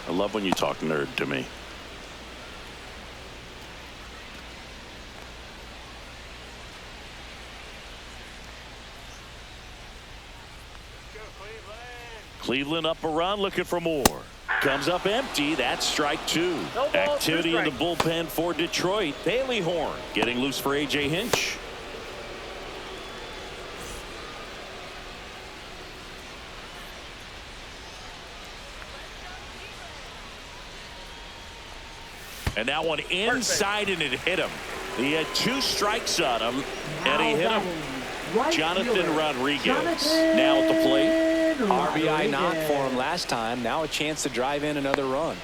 I love when you talk nerd to me. Cleveland up a run, looking for more. Comes up empty. That's strike 2. No balls, Activity 2 in the strikes. bullpen for Detroit. Bailey Horn getting loose for A.J. Hinch. And that one inside, and it hit him. He had 2 strikes on him, and he hit him. Right Jonathan fielder. Rodriguez Jonathan now at the plate. RBI knock Rodriguez. for him last time. Now a chance to drive in another run.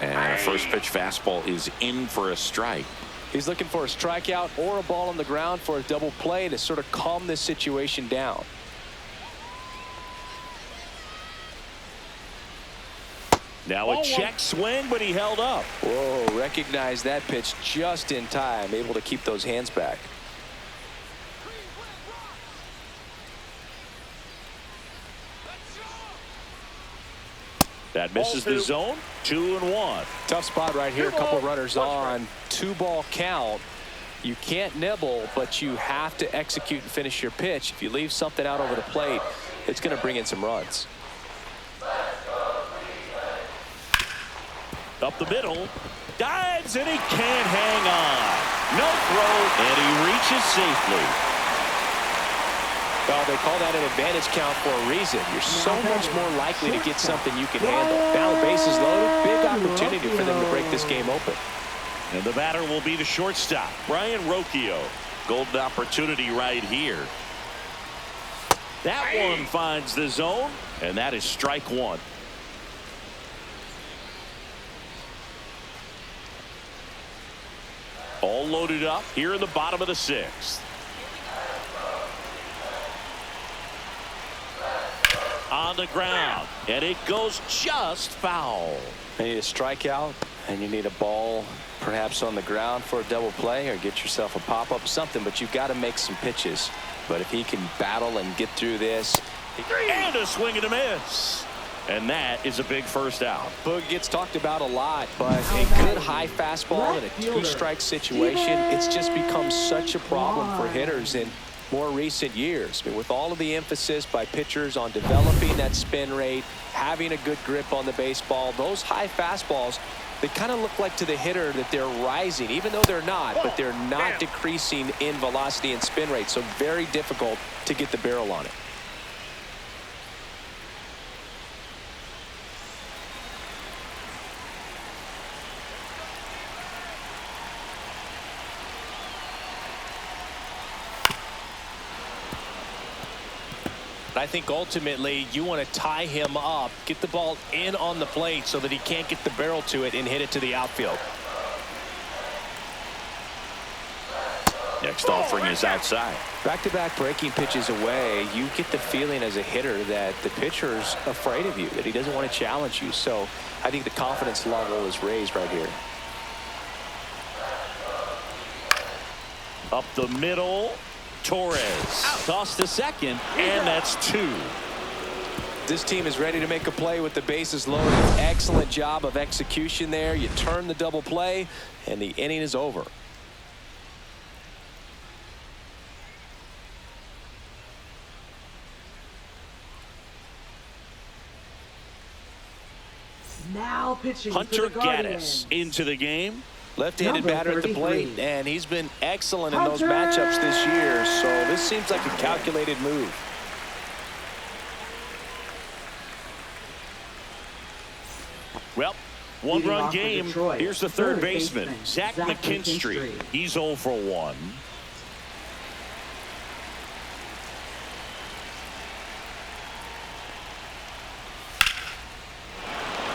And a first pitch fastball is in for a strike. He's looking for a strikeout or a ball on the ground for a double play to sort of calm this situation down. Now a check swing, but he held up. Whoa, recognize that pitch just in time, able to keep those hands back. That misses the zone. 2-1. Tough spot right here. A couple runners on. 2-ball count. You can't nibble, but you have to execute and finish your pitch. If you leave something out over the plate, it's going to bring in some runs. Up the middle. Dives, and he can't hang on. No throw, and he reaches safely. Well, they call that an advantage count for a reason. You're so much more likely to get something you can handle. Now the base is loaded. Big opportunity for them to break this game open. And the batter will be the shortstop, Brian Rocchio. Golden opportunity right here. That one finds the zone, and that is strike 1. All loaded up here in the bottom of the 6th. On the ground, and it goes just foul. You need a strikeout, and you need a ball perhaps on the ground for a double play, or get yourself a pop-up, something, but you've got to make some pitches. But if he can battle and get through this. And a swing and a miss. And that is a big first out. Boog gets talked about a lot, but a good high fastball in a 2-strike situation, it's just become such a problem for hitters in more recent years. I mean, with all of the emphasis by pitchers on developing that spin rate, having a good grip on the baseball, those high fastballs, they kind of look like to the hitter that they're rising, even though they're not, but they're not decreasing in velocity and spin rate. So very difficult to get the barrel on it. I think ultimately you want to tie him up, get the ball in on the plate so that he can't get the barrel to it and hit it to the outfield. Next offering is outside. Back-to-back breaking pitches away, you get the feeling as a hitter that the pitcher's afraid of you, that he doesn't want to challenge you. So I think the confidence level is raised right here. Up the middle, Torres. Toss to second, and that's 2. This team is ready to make a play with the bases loaded. Excellent job of execution there. You turn the double play, and the inning is over. Now pitching Hunter for the Gaddis into the game. Left-handed Number batter at the 33. plate, and he's been excellent in those Hunter! matchups this year, so this seems like a calculated move. Well, Leading one-run off for game. Detroit, Here's the third third baseman, baseman, Zach Zach McKinstry. McKinstry. He's 0 for 1.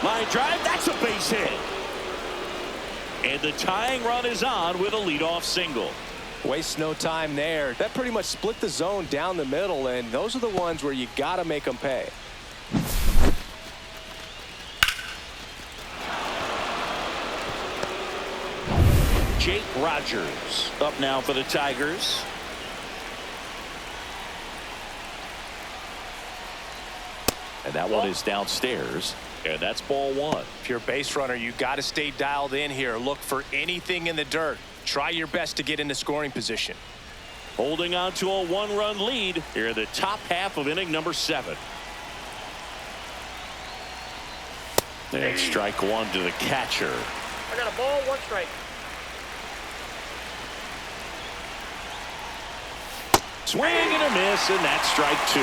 Line drive, that's a base hit. And the tying run is on with a leadoff single. Waste no time there. That pretty much split the zone down the middle, and those are the ones where you got to make them pay. Jake Rogers up now for the Tigers. And that one is downstairs. And that's ball 1. If you're a base runner, you got to stay dialed in here. Look for anything in the dirt. Try your best to get into scoring position. Holding on to a 1-run lead here in the top half of inning number 7. And strike 1 to the catcher. I got a ball, 1 strike. Swing and a miss, and that's strike 2.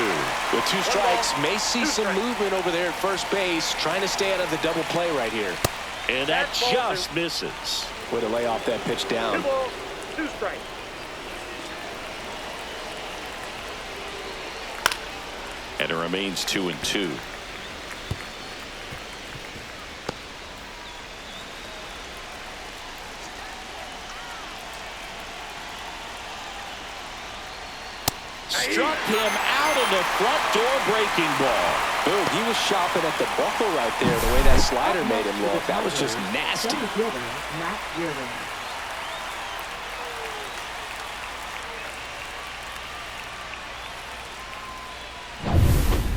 With 2 strikes, may see some movement over there at first base, trying to stay out of the double play right here. And that That's ball just misses. Way to lay off that pitch 2 down. balls, 2 strikes. And it remains 2-2. Struck him out of the front door breaking ball. Boom, he was shopping at the buckle right there, the way that slider made him look. That was just nasty. Center fielder, Matt Gearlin.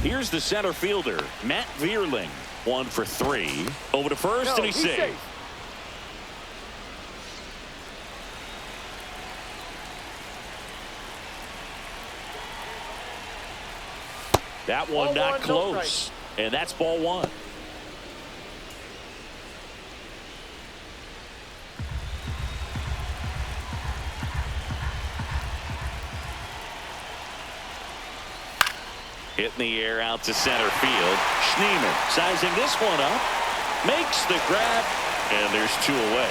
Here's the center fielder, Matt Vierling. 1 for 3. Over to first, and he's safe. That one Ball not 1, no close. strike. And that's ball 1. Hit in the air out to center field. Schneemann sizing this one up. Makes the grab. And there's 2 away.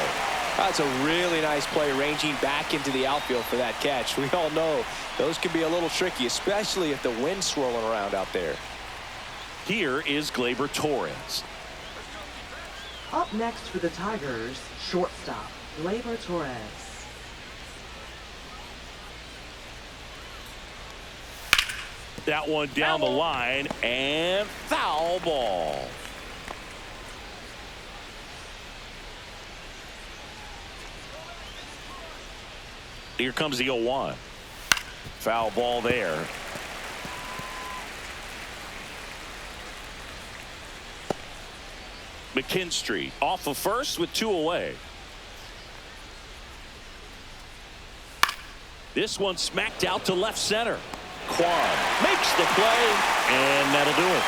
That's a really nice play, ranging back into the outfield for that catch. We all know those can be a little tricky, especially if the wind's swirling around out there. Here is Gleyber Torres. Up next for the Tigers, shortstop, Gleyber Torres. That one down the line, and foul ball. Here comes the 0-1. Foul ball there. McKinstry off of first with 2 away. This one smacked out to left center. Kwan makes the play, and that'll do it.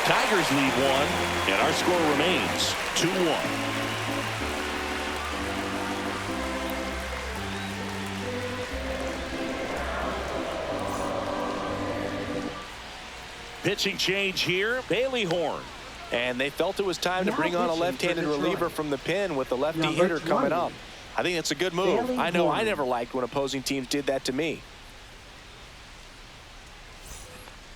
Tigers lead 1, and our score remains 2-1. Pitching change here, Bailey Horn. And they felt it was time to bring on a left-handed reliever from the pen with the lefty hitter coming up. I think that's a good move. I know I never liked when opposing teams did that to me.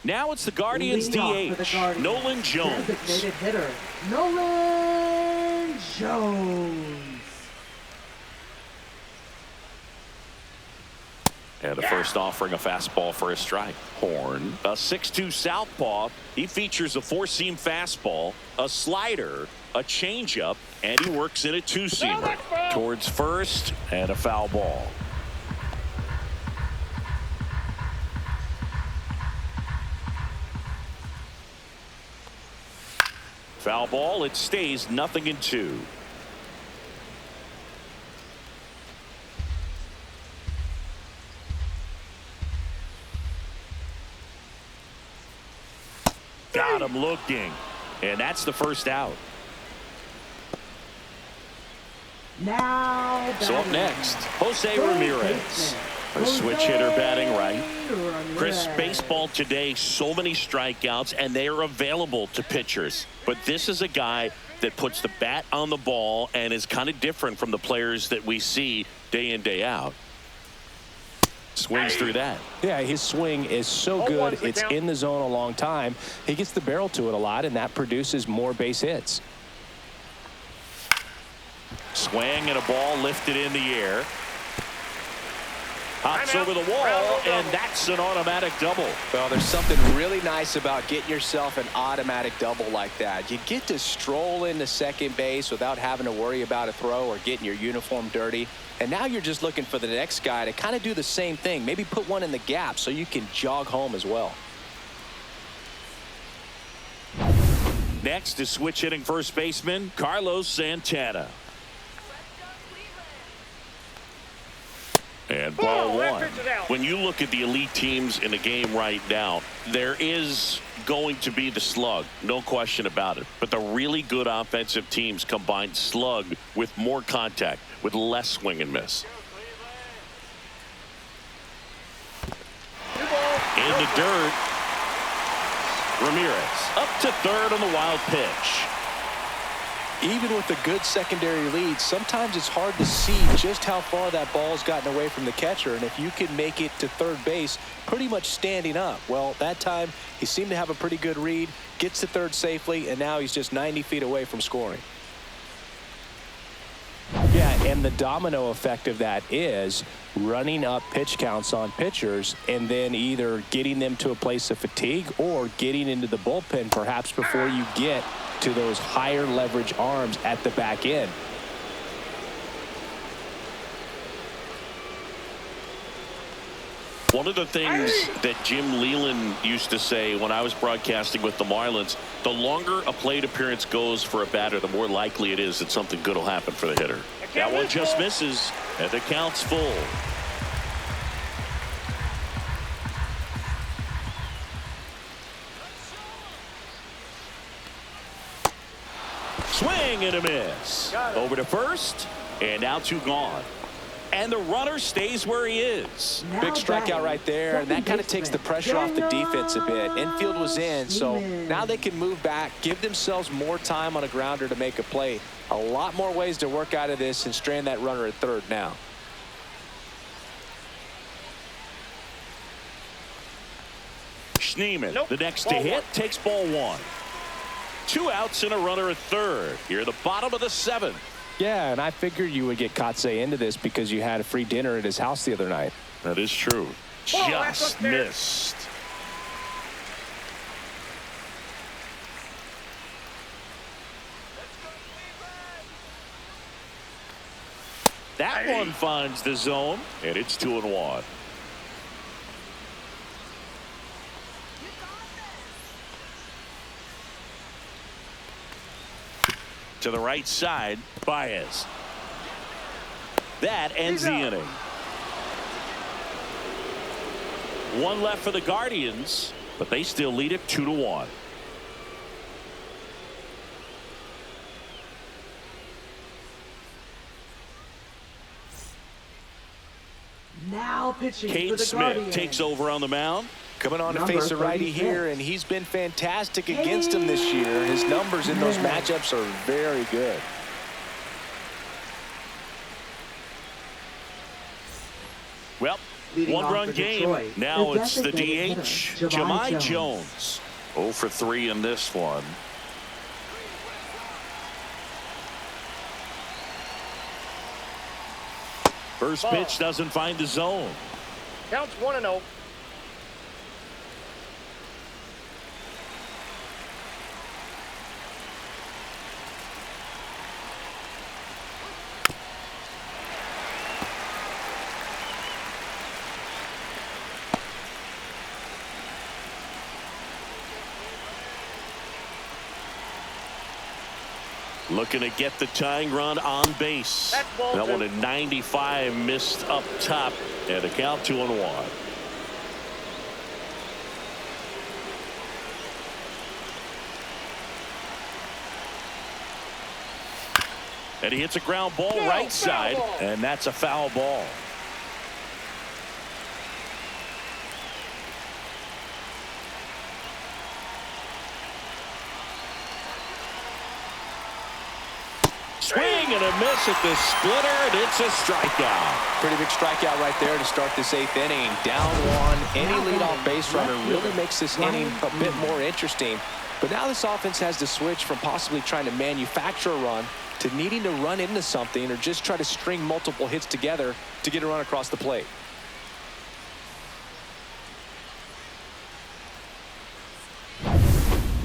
Now it's the Guardians DH, Nolan Jones. Designated hitter, Nolan Jones. And the first offering a fastball for a strike. Horn, a 6'2 southpaw. He features a four-seam fastball, a slider, a changeup, and he works in a two-seamer. Towards first, and a foul ball. Foul ball, it stays 0-2. Got him looking, and that's the first out. Now So up next, Jose Ramirez, a switch hitter batting right. Chris, baseball today, so many strikeouts, and they are available to pitchers. But this is a guy that puts the bat on the ball and is kind of different from the players that we see day in, day out. Swings through that. Yeah, his swing is so good. It's in the zone a long time. He gets the barrel to it a lot, and that produces more base hits. Swing and a ball lifted in the air. Hops over the wall, and that's an automatic double. Well, there's something really nice about getting yourself an automatic double like that. You get to stroll into second base without having to worry about a throw or getting your uniform dirty. And now you're just looking for the next guy to kind of do the same thing. Maybe put one in the gap so you can jog home as well. Next is switch hitting first baseman Carlos Santana. And ball one. When you look at the elite teams in the game right now, there is going to be the slug, no question about it. But the really good offensive teams combine slug with more contact, with less swing and miss. In the dirt, Ramirez up to third on the wild pitch. Even with a good secondary lead, sometimes it's hard to see just how far that ball's gotten away from the catcher. And if you can make it to third base pretty much standing up, well, that time he seemed to have a pretty good read, gets to third safely, and now he's just 90 feet away from scoring. Yeah, and the domino effect of that is running up pitch counts on pitchers and then either getting them to a place of fatigue or getting into the bullpen perhaps before you get to those higher leverage arms at the back end. One of the things that Jim Leland used to say when I was broadcasting with the Marlins, the longer a plate appearance goes for a batter, the more likely it is that something good will happen for the hitter. That one just misses, and the count's full. Swing and a miss. Over to first, and now two gone. And the runner stays where he is. Big strikeout right there, and that kind of takes the pressure off the defense a bit. Infield was in, so now they can move back, give themselves more time on a grounder to make a play. A lot more ways to work out of this and strand that runner at third now. Schneemann, the next to hit, takes ball one. 2 outs and a runner at third. Here at the bottom of the 7th. Yeah, and I figured you would get Kotsay into this because you had a free dinner at his house the other night. That is true. Just missed. That one finds the zone, and it's 2-1. To the right side, Baez. That ends the inning. 1 left for the Guardians, but they still lead it 2-1. Now pitching Cade for the Smith Guardians. takes over on the mound. Coming on to face a righty here, and he's been fantastic against him this year. His numbers in those matchups are very good. Well, Leading off One-run for game. Detroit, Now it's the designated DH, hitter, Jahmai Jones. 0 for 3 in this one. First pitch doesn't find the zone. Counts 1-0. Looking to get the tying run on base. That's ball That two. one at 95 missed up top, and a count 2-1. And he hits a ground ball right side, ball. and that's a foul ball. Swing and a miss at the splitter, and it's a strikeout. Pretty big strikeout right there to start this 8th inning. Down one. Any leadoff base runner really makes this inning a bit more interesting. But now this offense has to switch from possibly trying to manufacture a run to needing to run into something or just try to string multiple hits together to get a run across the plate.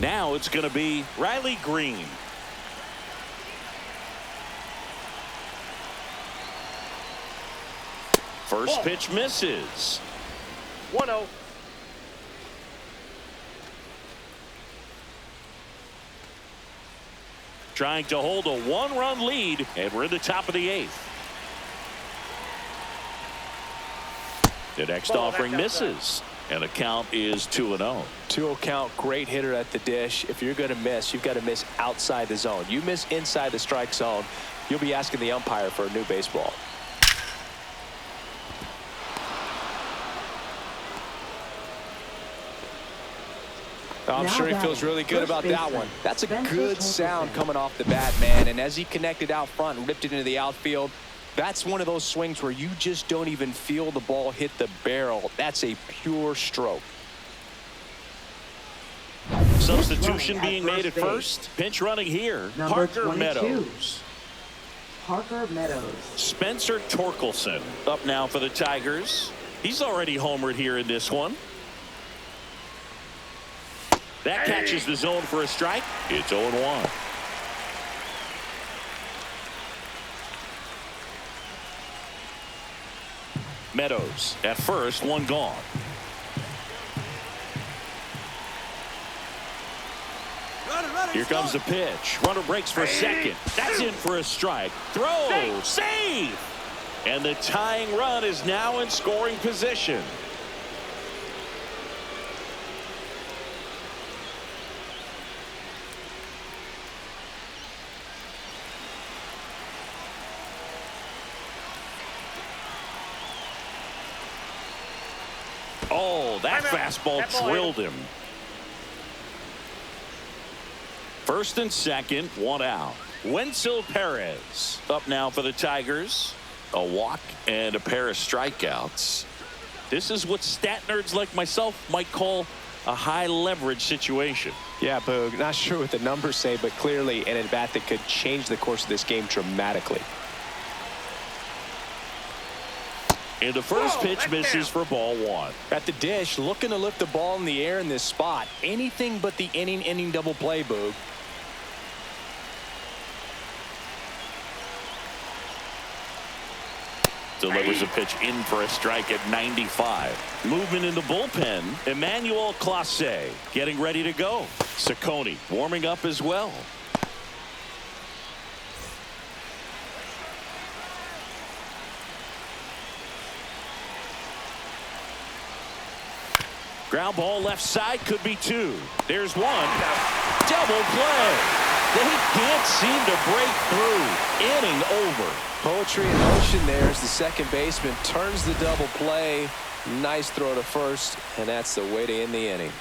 Now it's going to be Riley Green. First pitch misses. 1-0. Trying to hold a one-run lead, and we're in the top of the 8th. The next offering misses, and the count is 2-0. 2-0 count, great hitter at the dish. If you're going to miss, you've got to miss outside the zone. You miss inside the strike zone, you'll be asking the umpire for a new baseball. I'm Now sure he feels batting, really good first about that baseman, one. That's a Spencer good sound Torkelson. coming off the bat, man. And as he connected out front and ripped it into the outfield, that's one of those swings where you just don't even feel the ball hit the barrel. That's a pure stroke. Substitution running being at made at first base. first. Pinch running here. Number Parker 22. Meadows. Parker Meadows. Spencer Torkelson up now for the Tigers. He's already homered here in this one. That catches the zone for a strike. It's 0-1. Meadows at first, one gone. Here comes the pitch. Runner breaks for second. That's in for a strike. Throw, save, and the tying run is now in scoring position. Oh, that fastball drilled him. First and second, one out. Wenzel Perez up now for the Tigers. A walk and a pair of strikeouts. This is what stat nerds like myself might call a high leverage situation. Yeah, Boog, not sure what the numbers say, but clearly an at-bat that could change the course of this game dramatically. And the first pitch misses for ball one. At the dish, looking to lift the ball in the air in this spot. Anything but the inning double play, Boog. Delivers a pitch in for a strike at 95. Movement in the bullpen. Emmanuel Clase getting ready to go. Ciccone warming up as well. Ground ball left side, could be two. There's one. Double play. They can't seem to break through. Inning over. Poetry in motion there as the second baseman turns the double play. Nice throw to first, and that's the way to end the inning.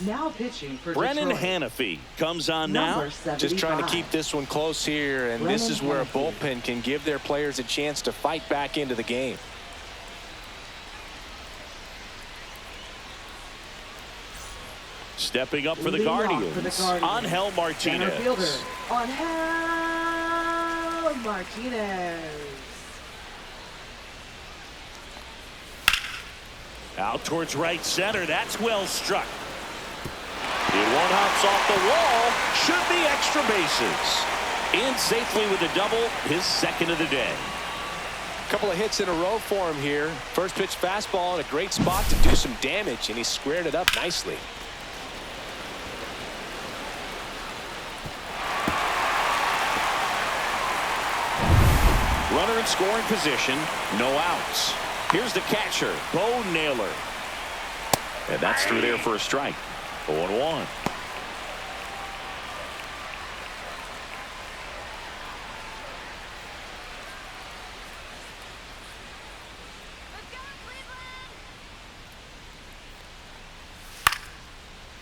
Now pitching for Brennan Detroit. Hanafy comes on now. Number 75. Just trying to keep this one close here, and this is where a bullpen can give their players a chance to fight back into the game. Stepping up for the Lead off Guardians, for the Guardians. Angel Center fielder, Martinez. Angel Martinez. Out towards right center. That's well struck. The one hops off the wall. Should be extra bases. In safely with a double, his second of the day. A couple of hits in a row for him here. First pitch fastball in a great spot to do some damage, and he squared it up nicely. Runner in scoring position, no outs. Here's the catcher, Bo Naylor. And that's through there for a strike. 0-1.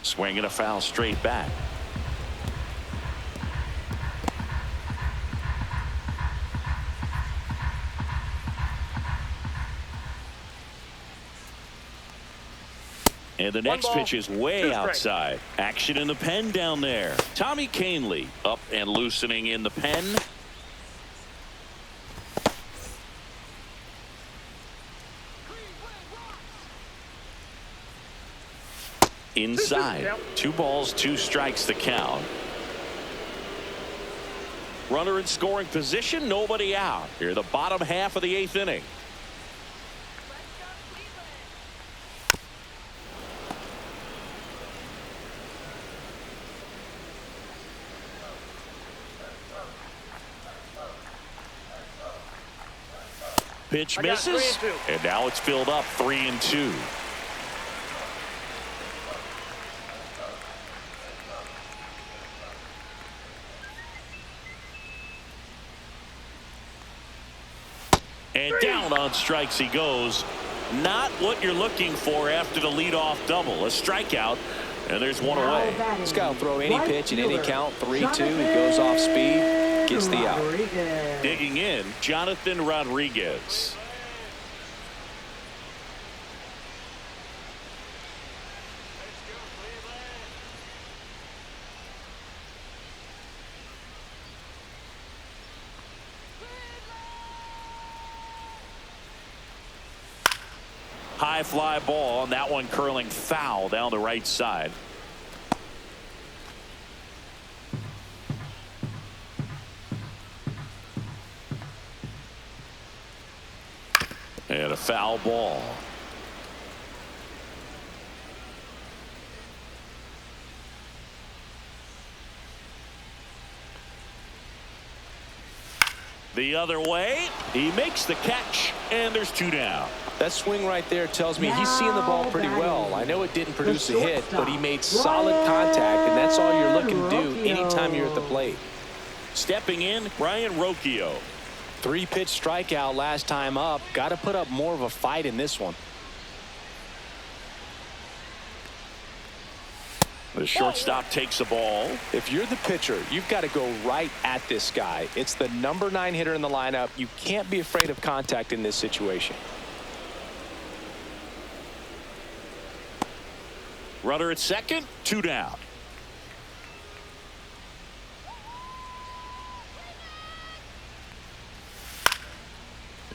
Swinging a foul straight back. And the next pitch is way outside. Action in the pen down there. Tommy Canley up and loosening in the pen. Inside. 2 balls, 2 strikes the count. Runner in scoring position, nobody out. Here the bottom half of the 8th inning. Pitch misses, and now it's filled up 3-2. And down on strikes he goes. Not what you're looking for after the leadoff double. A strikeout, and there's one away. This guy will throw any pitch at any count. 3-2. He goes off speed, gets the out. Digging in, Jonathan Rodriguez. High fly ball, and that one curling foul down the right side. And a foul ball. The other way, he makes the catch, and there's 2 down. That swing right there tells me he's seeing the ball pretty well. I know it didn't produce a hit, but he made solid contact, and that's all you're looking to do anytime you're at the plate. Stepping in, Brian Rocchio. 3-pitch strikeout last time up. Got to put up more of a fight in this one. The shortstop takes the ball. If you're the pitcher, you've got to go right at this guy. It's the number 9 hitter in the lineup. You can't be afraid of contact in this situation. Runner at second, 2 down.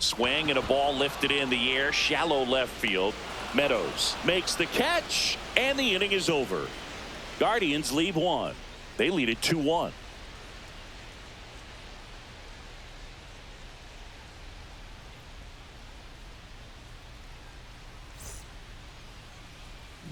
Swing and a ball lifted in the air, shallow left field. Meadows makes the catch, and the inning is over. Guardians lead 1. They lead it 2-1.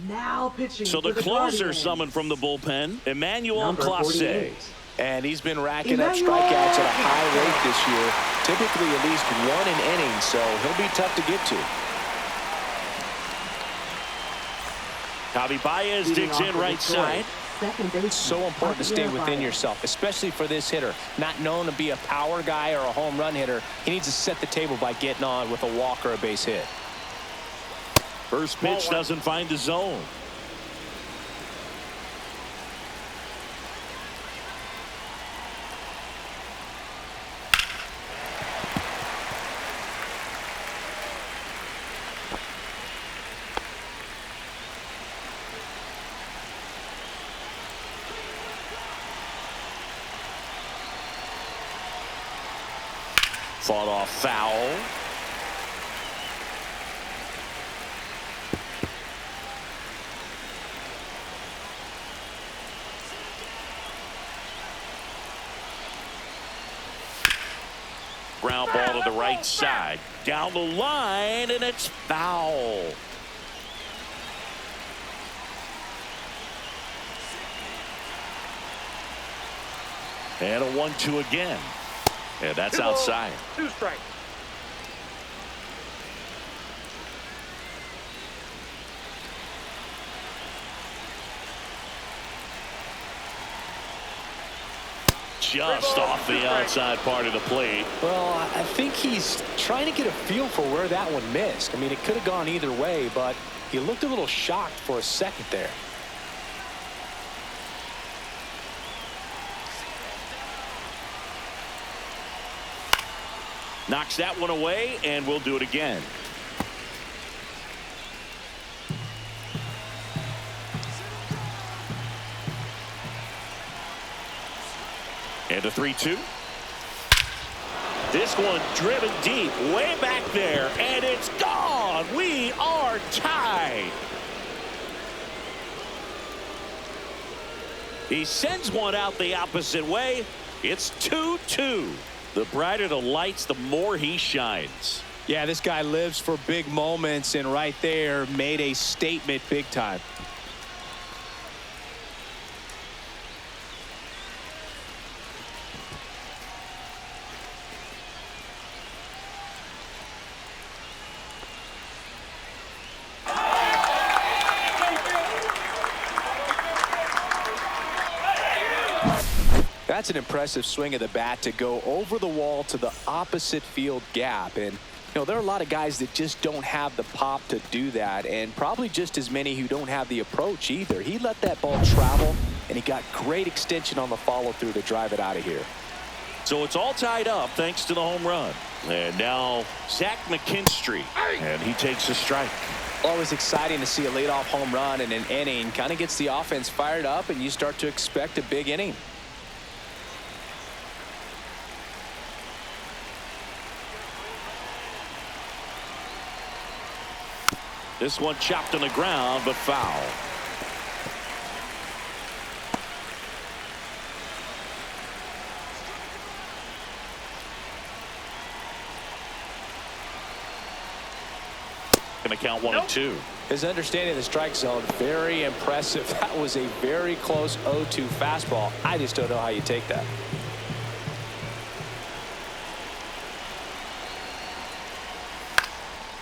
Now pitching. So the closer summoned from the bullpen, Emmanuel Clase. And he's been racking up strikeouts at a high rate this year. Typically at least 1 an inning, so he'll be tough to get to. Javi Baez digs in right side. It's so important to stay within yourself, especially for this hitter. Not known to be a power guy or a home run hitter. He needs to set the table by getting on with a walk or a base hit. First pitch doesn't find the zone. Fought off foul. Ground ball to the right side. Down the line, and it's foul. And a 1-2 again. And that's outside. 2 strikes. Just off the outside part of the plate. Well, I think he's trying to get a feel for where that one missed. I mean, it could have gone either way, but he looked a little shocked for a second there. Knocks that one away, and we'll do it again. And a 3-2. This one driven deep, way back there, and it's gone. We are tied. He sends one out the opposite way. It's 2-2. The brighter the lights, the more he shines. Yeah, this guy lives for big moments, and right there made a statement big time. That's an impressive swing of the bat to go over the wall to the opposite field gap. And, you know, there are a lot of guys that just don't have the pop to do that, and probably just as many who don't have the approach either. He let that ball travel, and he got great extension on the follow-through to drive it out of here. So it's all tied up thanks to the home run. And now Zach McKinstry, and he takes a strike. Always exciting to see a leadoff home run in an inning. Kind of gets the offense fired up, and you start to expect a big inning. This one chopped on the ground, but foul. Gonna count 1-2. His understanding of the strike zone, very impressive. That was a very close 0-2 fastball. I just don't know how you take that.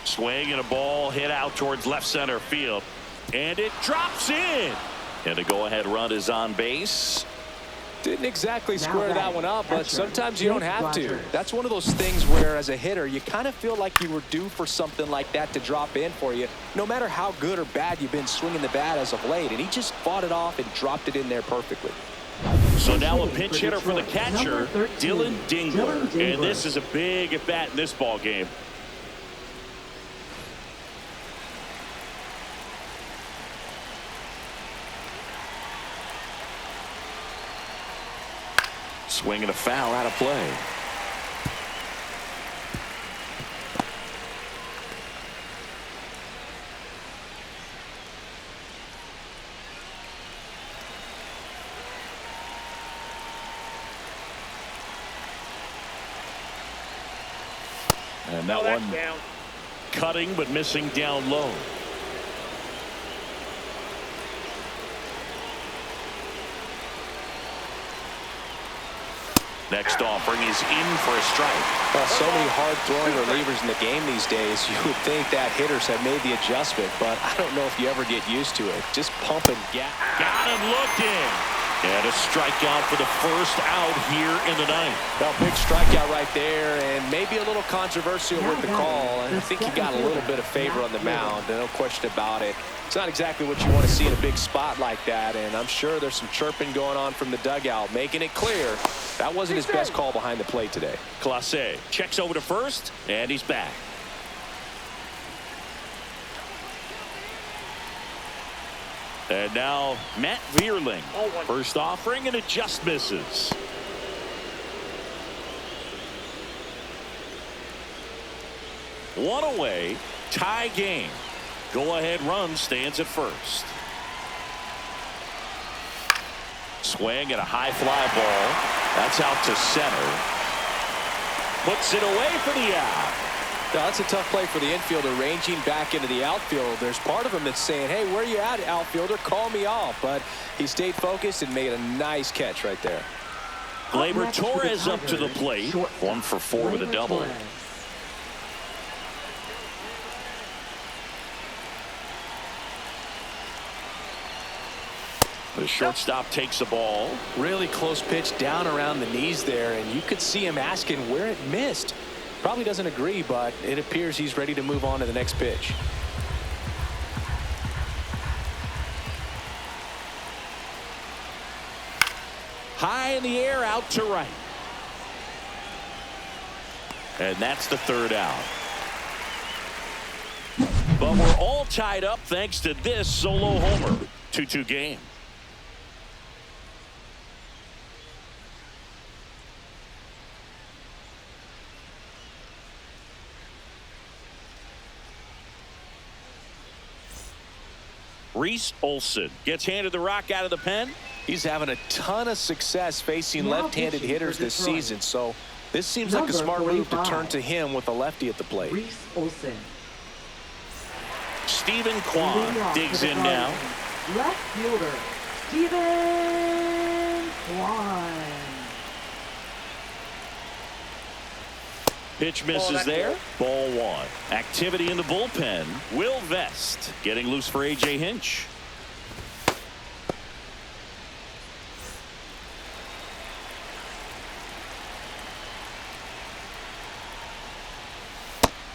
Swing and a ball hit out towards left center field, and it drops in, and the go-ahead run is on base. Didn't exactly square that one up, but sometimes you don't have to. That's one of those things where, as a hitter, you kind of feel like you were due for something like that to drop in for you, no matter how good or bad you've been swinging the bat as of late. And he just fought it off and dropped it in there perfectly. So now a pinch hitter for the catcher, Dylan Dingler. And this is a big at-bat in this ball game. Swing and a foul out of play. And that one down. Cutting but missing down low. Next offering is in for a strike. Well, so many hard-throwing relievers in the game these days, you would think that hitters have made the adjustment, but I don't know if you ever get used to it. Just pumping gas. Got him looking. And a strikeout for the first out here in the ninth. Well, big strikeout right there, and maybe a little controversial with the call. I think he got a little bit of favor on the mound, no question about it. It's not exactly what you want to see in a big spot like that, and I'm sure there's some chirping going on from the dugout, making it clear that wasn't his best call behind the plate today. Clase checks over to first, and he's back. And now Matt Vierling. First offering, and it just misses. One away, tie game. Go-ahead run stands at first. Swing and a high fly ball. That's out to center. Puts it away for the out. Now, that's a tough play for the infielder, ranging back into the outfield. There's part of him that's saying, hey, where you at, outfielder? Call me off. But he stayed focused and made a nice catch right there. Gleyber Torres up to the plate. 1 for 4 with a double. The shortstop takes the ball. Really close pitch down around the knees there, and you could see him asking where it missed. Probably doesn't agree, but it appears he's ready to move on to the next pitch. High in the air, out to right. And that's the third out. But we're all tied up thanks to this solo homer. 2-2 game. Reese Olson gets handed the rock out of the pen. He's having a ton of success facing left-handed hitters this season, so this seems like a smart move to turn to him with a lefty at the plate. Reese Olson. Stephen Kwan digs in now. Left fielder, Stephen Kwan. Pitch misses there. Ball 1. Activity in the bullpen. Will Vest getting loose for A.J. Hinch.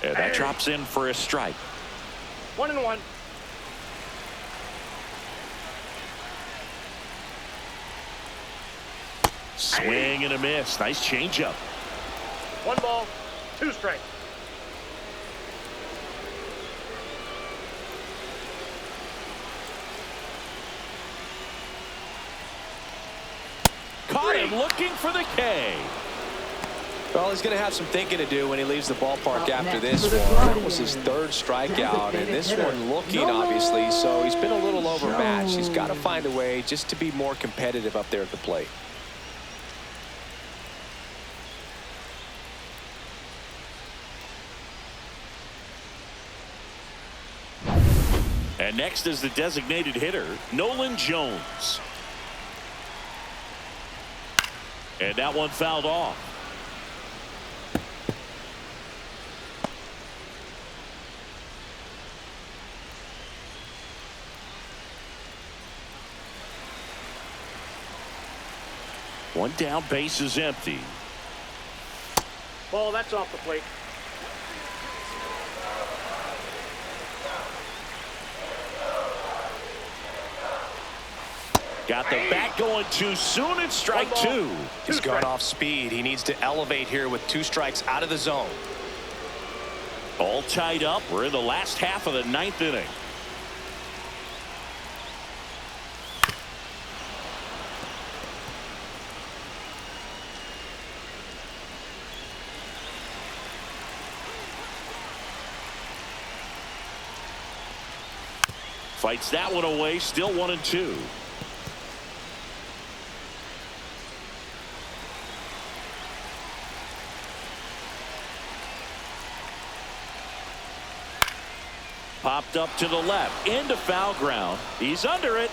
And that drops in for a strike. 1-1. Swing and a miss. Nice changeup. 1 ball, 2 strikes. Caught him looking for the K. Well, he's going to have some thinking to do when he leaves the ballpark after this one. That was his 3rd strikeout, and this one looking, obviously, so he's been a little overmatched. He's got to find a way just to be more competitive up there at the plate. And next is the designated hitter, Nolan Jones. And that one fouled off. One down, base is empty. Ball, that's off the plate. Got the bat going too soon. It's strike 2. He's gone off speed. He needs to elevate here with 2 strikes out of the zone. All tied up. We're in the last half of the 9th inning. Fights that one away. Still 1-2. Popped up to the left into foul ground. He's under it.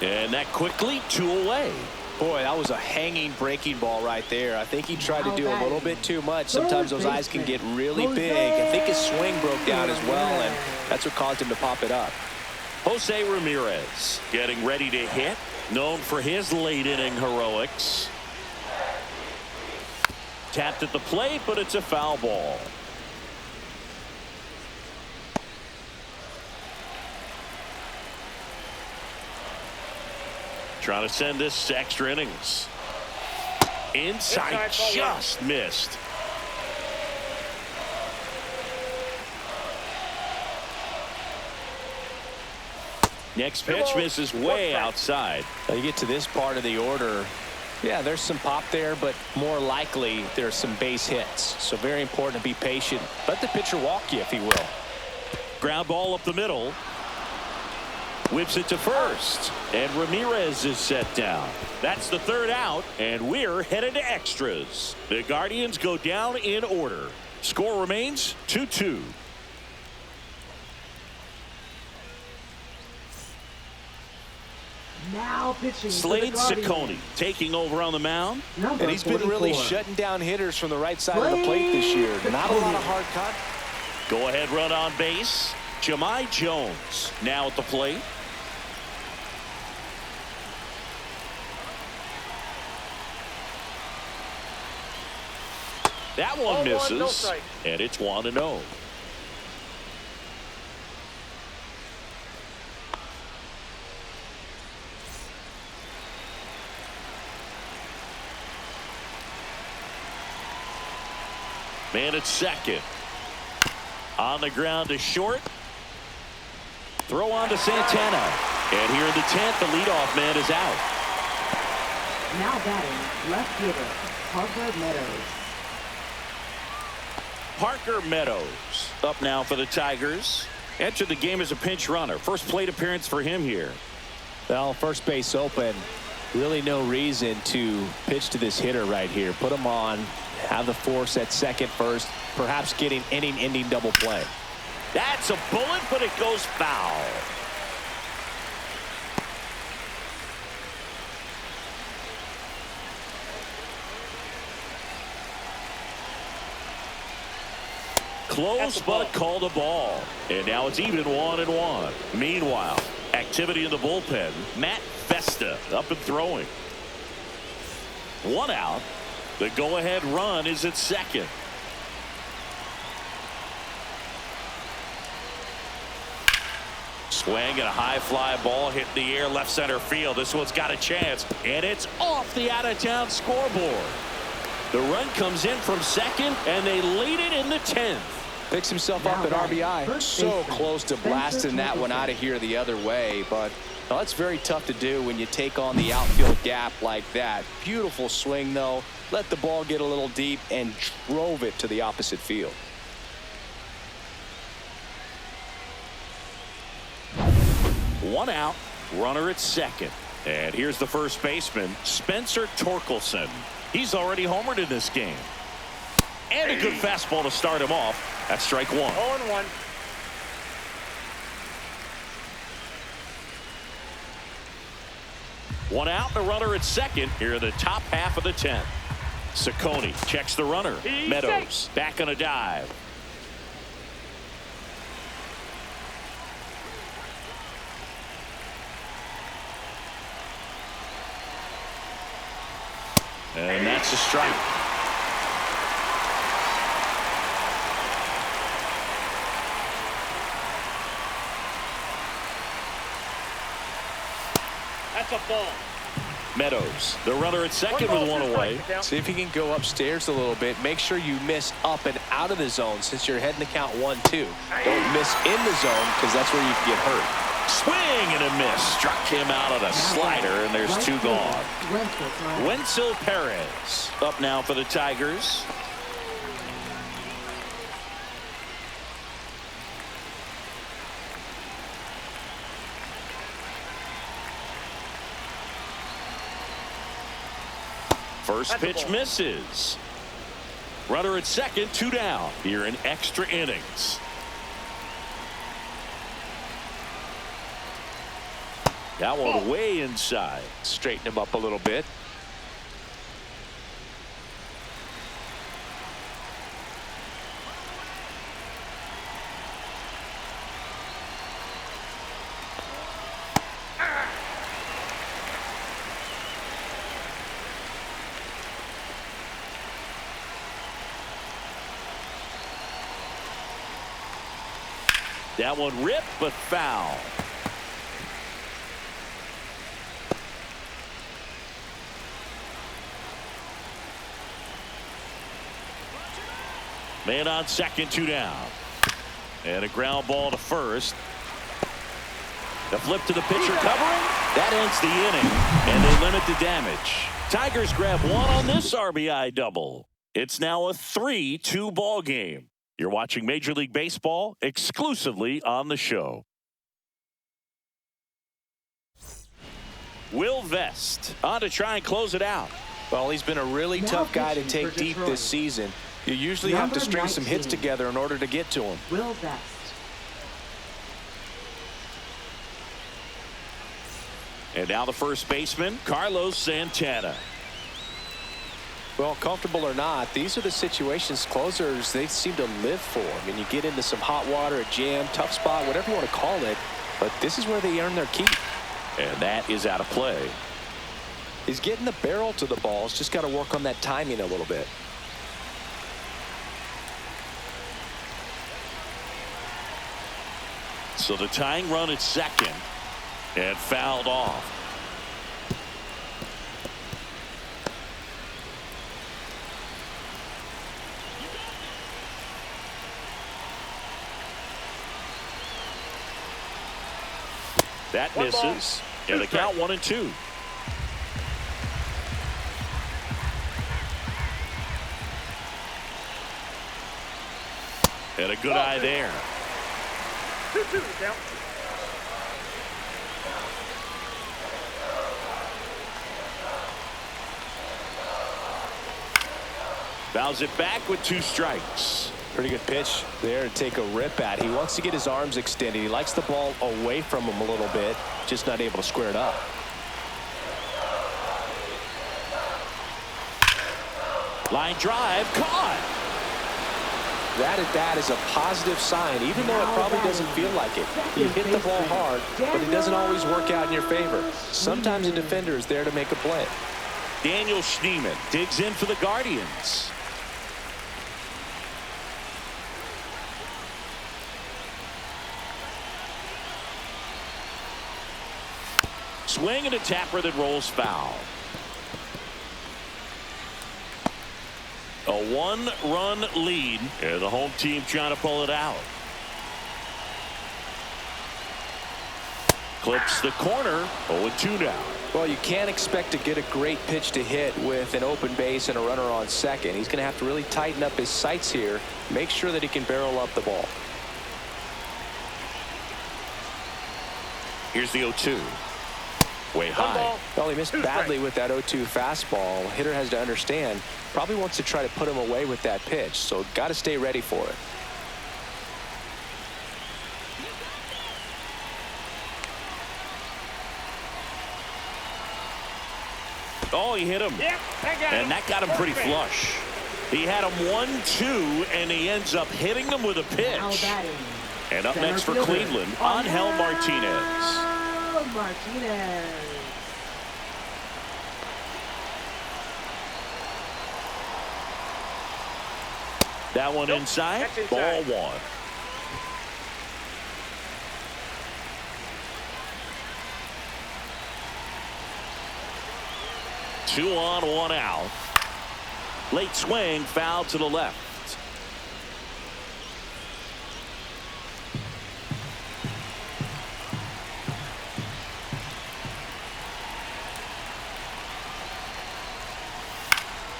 And that quickly 2 away. Boy, that was a hanging breaking ball right there. I think he tried to do a little bit too much. Sometimes those eyes can get really big. I think his swing broke down as well, and that's what caused him to pop it up. Jose Ramirez getting ready to hit. Known for his late inning heroics. Tapped at the plate, but it's a foul ball. Trying to send this to extra innings. Inside just missed. Next pitch misses way outside. Now you get to this part of the order, Yeah, there's some pop there, but more likely there's some base hits. So very important to be patient. Let the pitcher walk you, if he will. Ground ball up the middle. Whips it to first. And Ramirez is set down. That's the third out, and we're headed to extras. The Guardians go down in order. Score remains 2-2. Now pitching. Slade Ciccone taking over on the mound. Number And he's been 44. really shutting down hitters from the right side of the plate this year. Not a lot of hard cut. Go ahead run on base. Jahmai Jones now at the plate. That one 0-1, misses. no strike. And it's 1-0. Man at second. On the ground to short. Throw on to Santana. And here in the 10th, the leadoff man is out. Now batting, left fielder, Parker Meadows. Parker Meadows up now for the Tigers. Entered the game as a pinch runner. First plate appearance for him here. Well, first base open. Really no reason to pitch to this hitter right here. Put him on. Have the force at second first. Perhaps getting inning-ending double play. That's a bullet, but it goes foul. Close, but called a ball. And now it's even 1-1. Meanwhile, activity in the bullpen. Matt Festa up and throwing. One out. The go-ahead run is at second. Swing and a high fly ball hit in the air left center field. This one's got a chance, and it's off the out-of-town scoreboard. The run comes in from second, and they lead it in the 10th. Picks himself up at RBI. So close to blasting that one out of here the other way, but well, that's very tough to do when you take on the outfield gap like that. Beautiful swing, though. Let the ball get a little deep and drove it to the opposite field. One out, runner at second. And here's the first baseman, Spencer Torkelson. He's already homered in this game. And a good fastball to start him off. That's strike one. 0-1. One out, the runner at second here in the top half of the 10th. Ciccone checks the runner. Meadows back on a dive. And that's a strike. That's a ball. Meadows, the runner at second with one away. See if you can go upstairs a little bit. Make sure you miss up and out of the zone since you're heading to count 1-2. Don't miss in the zone because that's where you can get hurt. Swing and a miss. Struck him out on a slider, and there's two gone. Wenzel Perez up now for the Tigers. First pitch misses. Runner at second, two down here in extra innings. That one way inside. Straighten him up a little bit. That one ripped, but foul. Man on second, two down. And a ground ball to first. The flip to the pitcher covering. That ends the inning, and they limit the damage. Tigers grab one on this RBI double. It's now a 3-2 ball game. You're watching Major League Baseball exclusively on the show. Will Vest on to try and close it out. Well, he's been a really tough guy to take deep this season. You usually have to string some hits together in order to get to him. Will Vest. And now the first baseman, Carlos Santana. Well, comfortable or not, these are the situations closers they seem to live for. I mean, you get into some hot water, a jam, tough spot, whatever you want to call it, but this is where they earn their keep. And that is out of play. He's getting the barrel to the ball. He's just got to work on that timing a little bit. So the tying run at second and fouled off. That misses. And the count 1-2. And a good eye there. 2-2 count. Fouls it back with 2 strikes. Pretty good pitch there to take a rip at. He wants to get his arms extended. He likes the ball away from him a little bit, just not able to square it up. Line drive, caught. That is a positive sign, even though it probably doesn't feel like it. You hit the ball hard, but it doesn't always work out in your favor. Sometimes a defender is there to make a play. Daniel Schneemann digs in for the Guardians. Swing and a tapper that rolls foul. A 1-run lead, and the home team trying to pull it out. Clips the corner. 0-2 now. Well, you can't expect to get a great pitch to hit with an open base and a runner on second. He's going to have to really tighten up his sights here, make sure that he can barrel up the ball. Here's the 0-2. Way high. Well, he missed badly with that 0-2 fastball. Hitter has to understand, probably wants to try to put him away with that pitch, so got to stay ready for it. Oh, he hit him. Yep, and that got him pretty flush. He had him 1-2, and he ends up hitting them with a pitch. And up next for Cleveland, Angel Martinez. Martinez. That one inside. Ball 1. Two on, 1 out. Late swing, foul to the left.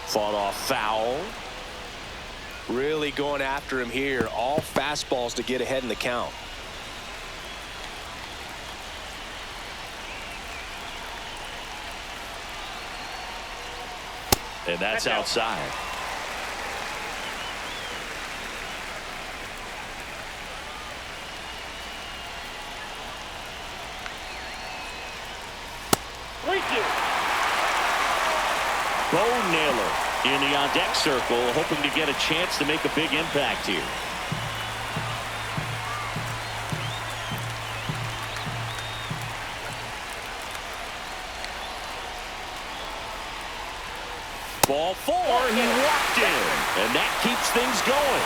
Fought off foul. Really going after him here. All fastballs to get ahead in the count. And that's outside. Bo Naylor in the on-deck circle, hoping to get a chance to make a big impact here. Ball 4, he walked in, and that keeps things going.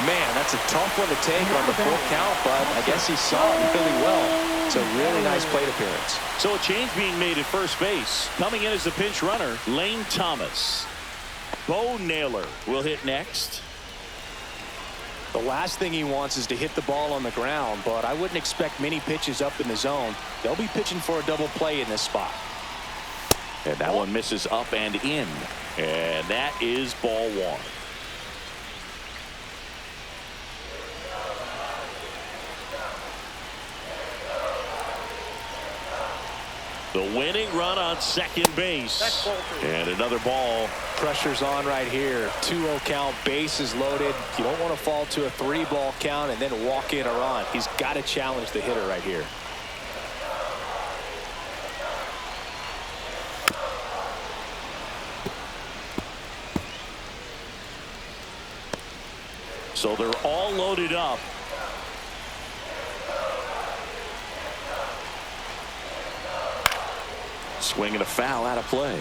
Man, that's a tough one to take on the full count, but I guess he saw it really well. It's a really nice plate appearance. So a change being made at first base. Coming in as the pinch runner, Lane Thomas. Bo Naylor will hit next. The last thing he wants is to hit the ball on the ground, but I wouldn't expect many pitches up in the zone. They'll be pitching for a double play in this spot. And that one misses up and in. And that is ball one. The winning run on second base. That's ball two. And another ball. Pressure's on right here. 2-0 count, bases loaded. You don't want to fall to a 3-ball count and then walk in or on. He's got to challenge the hitter right here. So they're all loaded up. Swing and a foul out of play.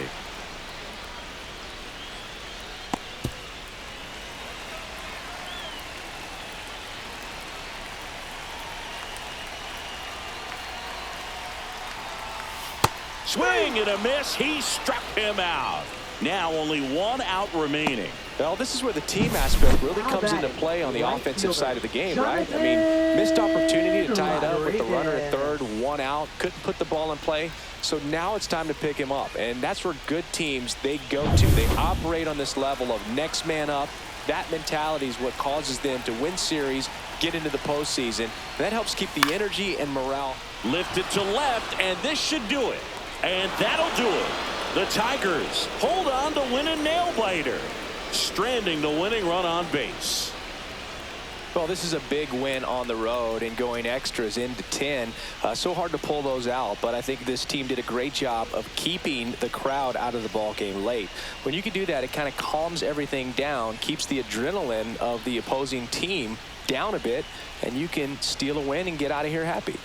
Swing and a miss. He struck him out. Now only one out remaining. Well, this is where the team aspect really comes into play on the offensive side of the game, right? I mean, missed opportunity to tie it up with the runner at third, 1 out, couldn't put the ball in play. So now it's time to pick him up, and that's where good teams, they go to. They operate on this level of next man up. That mentality is what causes them to win series, get into the postseason. That helps keep the energy and morale. Lifted to left, and this should do it. And that'll do it. The Tigers hold on to win a nail-biter, stranding the winning run on base. Well, this is a big win on the road and going extras into 10. So hard to pull those out, but I think this team did a great job of keeping the crowd out of the ball game late. When you can do that, it kind of calms everything down, keeps the adrenaline of the opposing team down a bit, and you can steal a win and get out of here happy.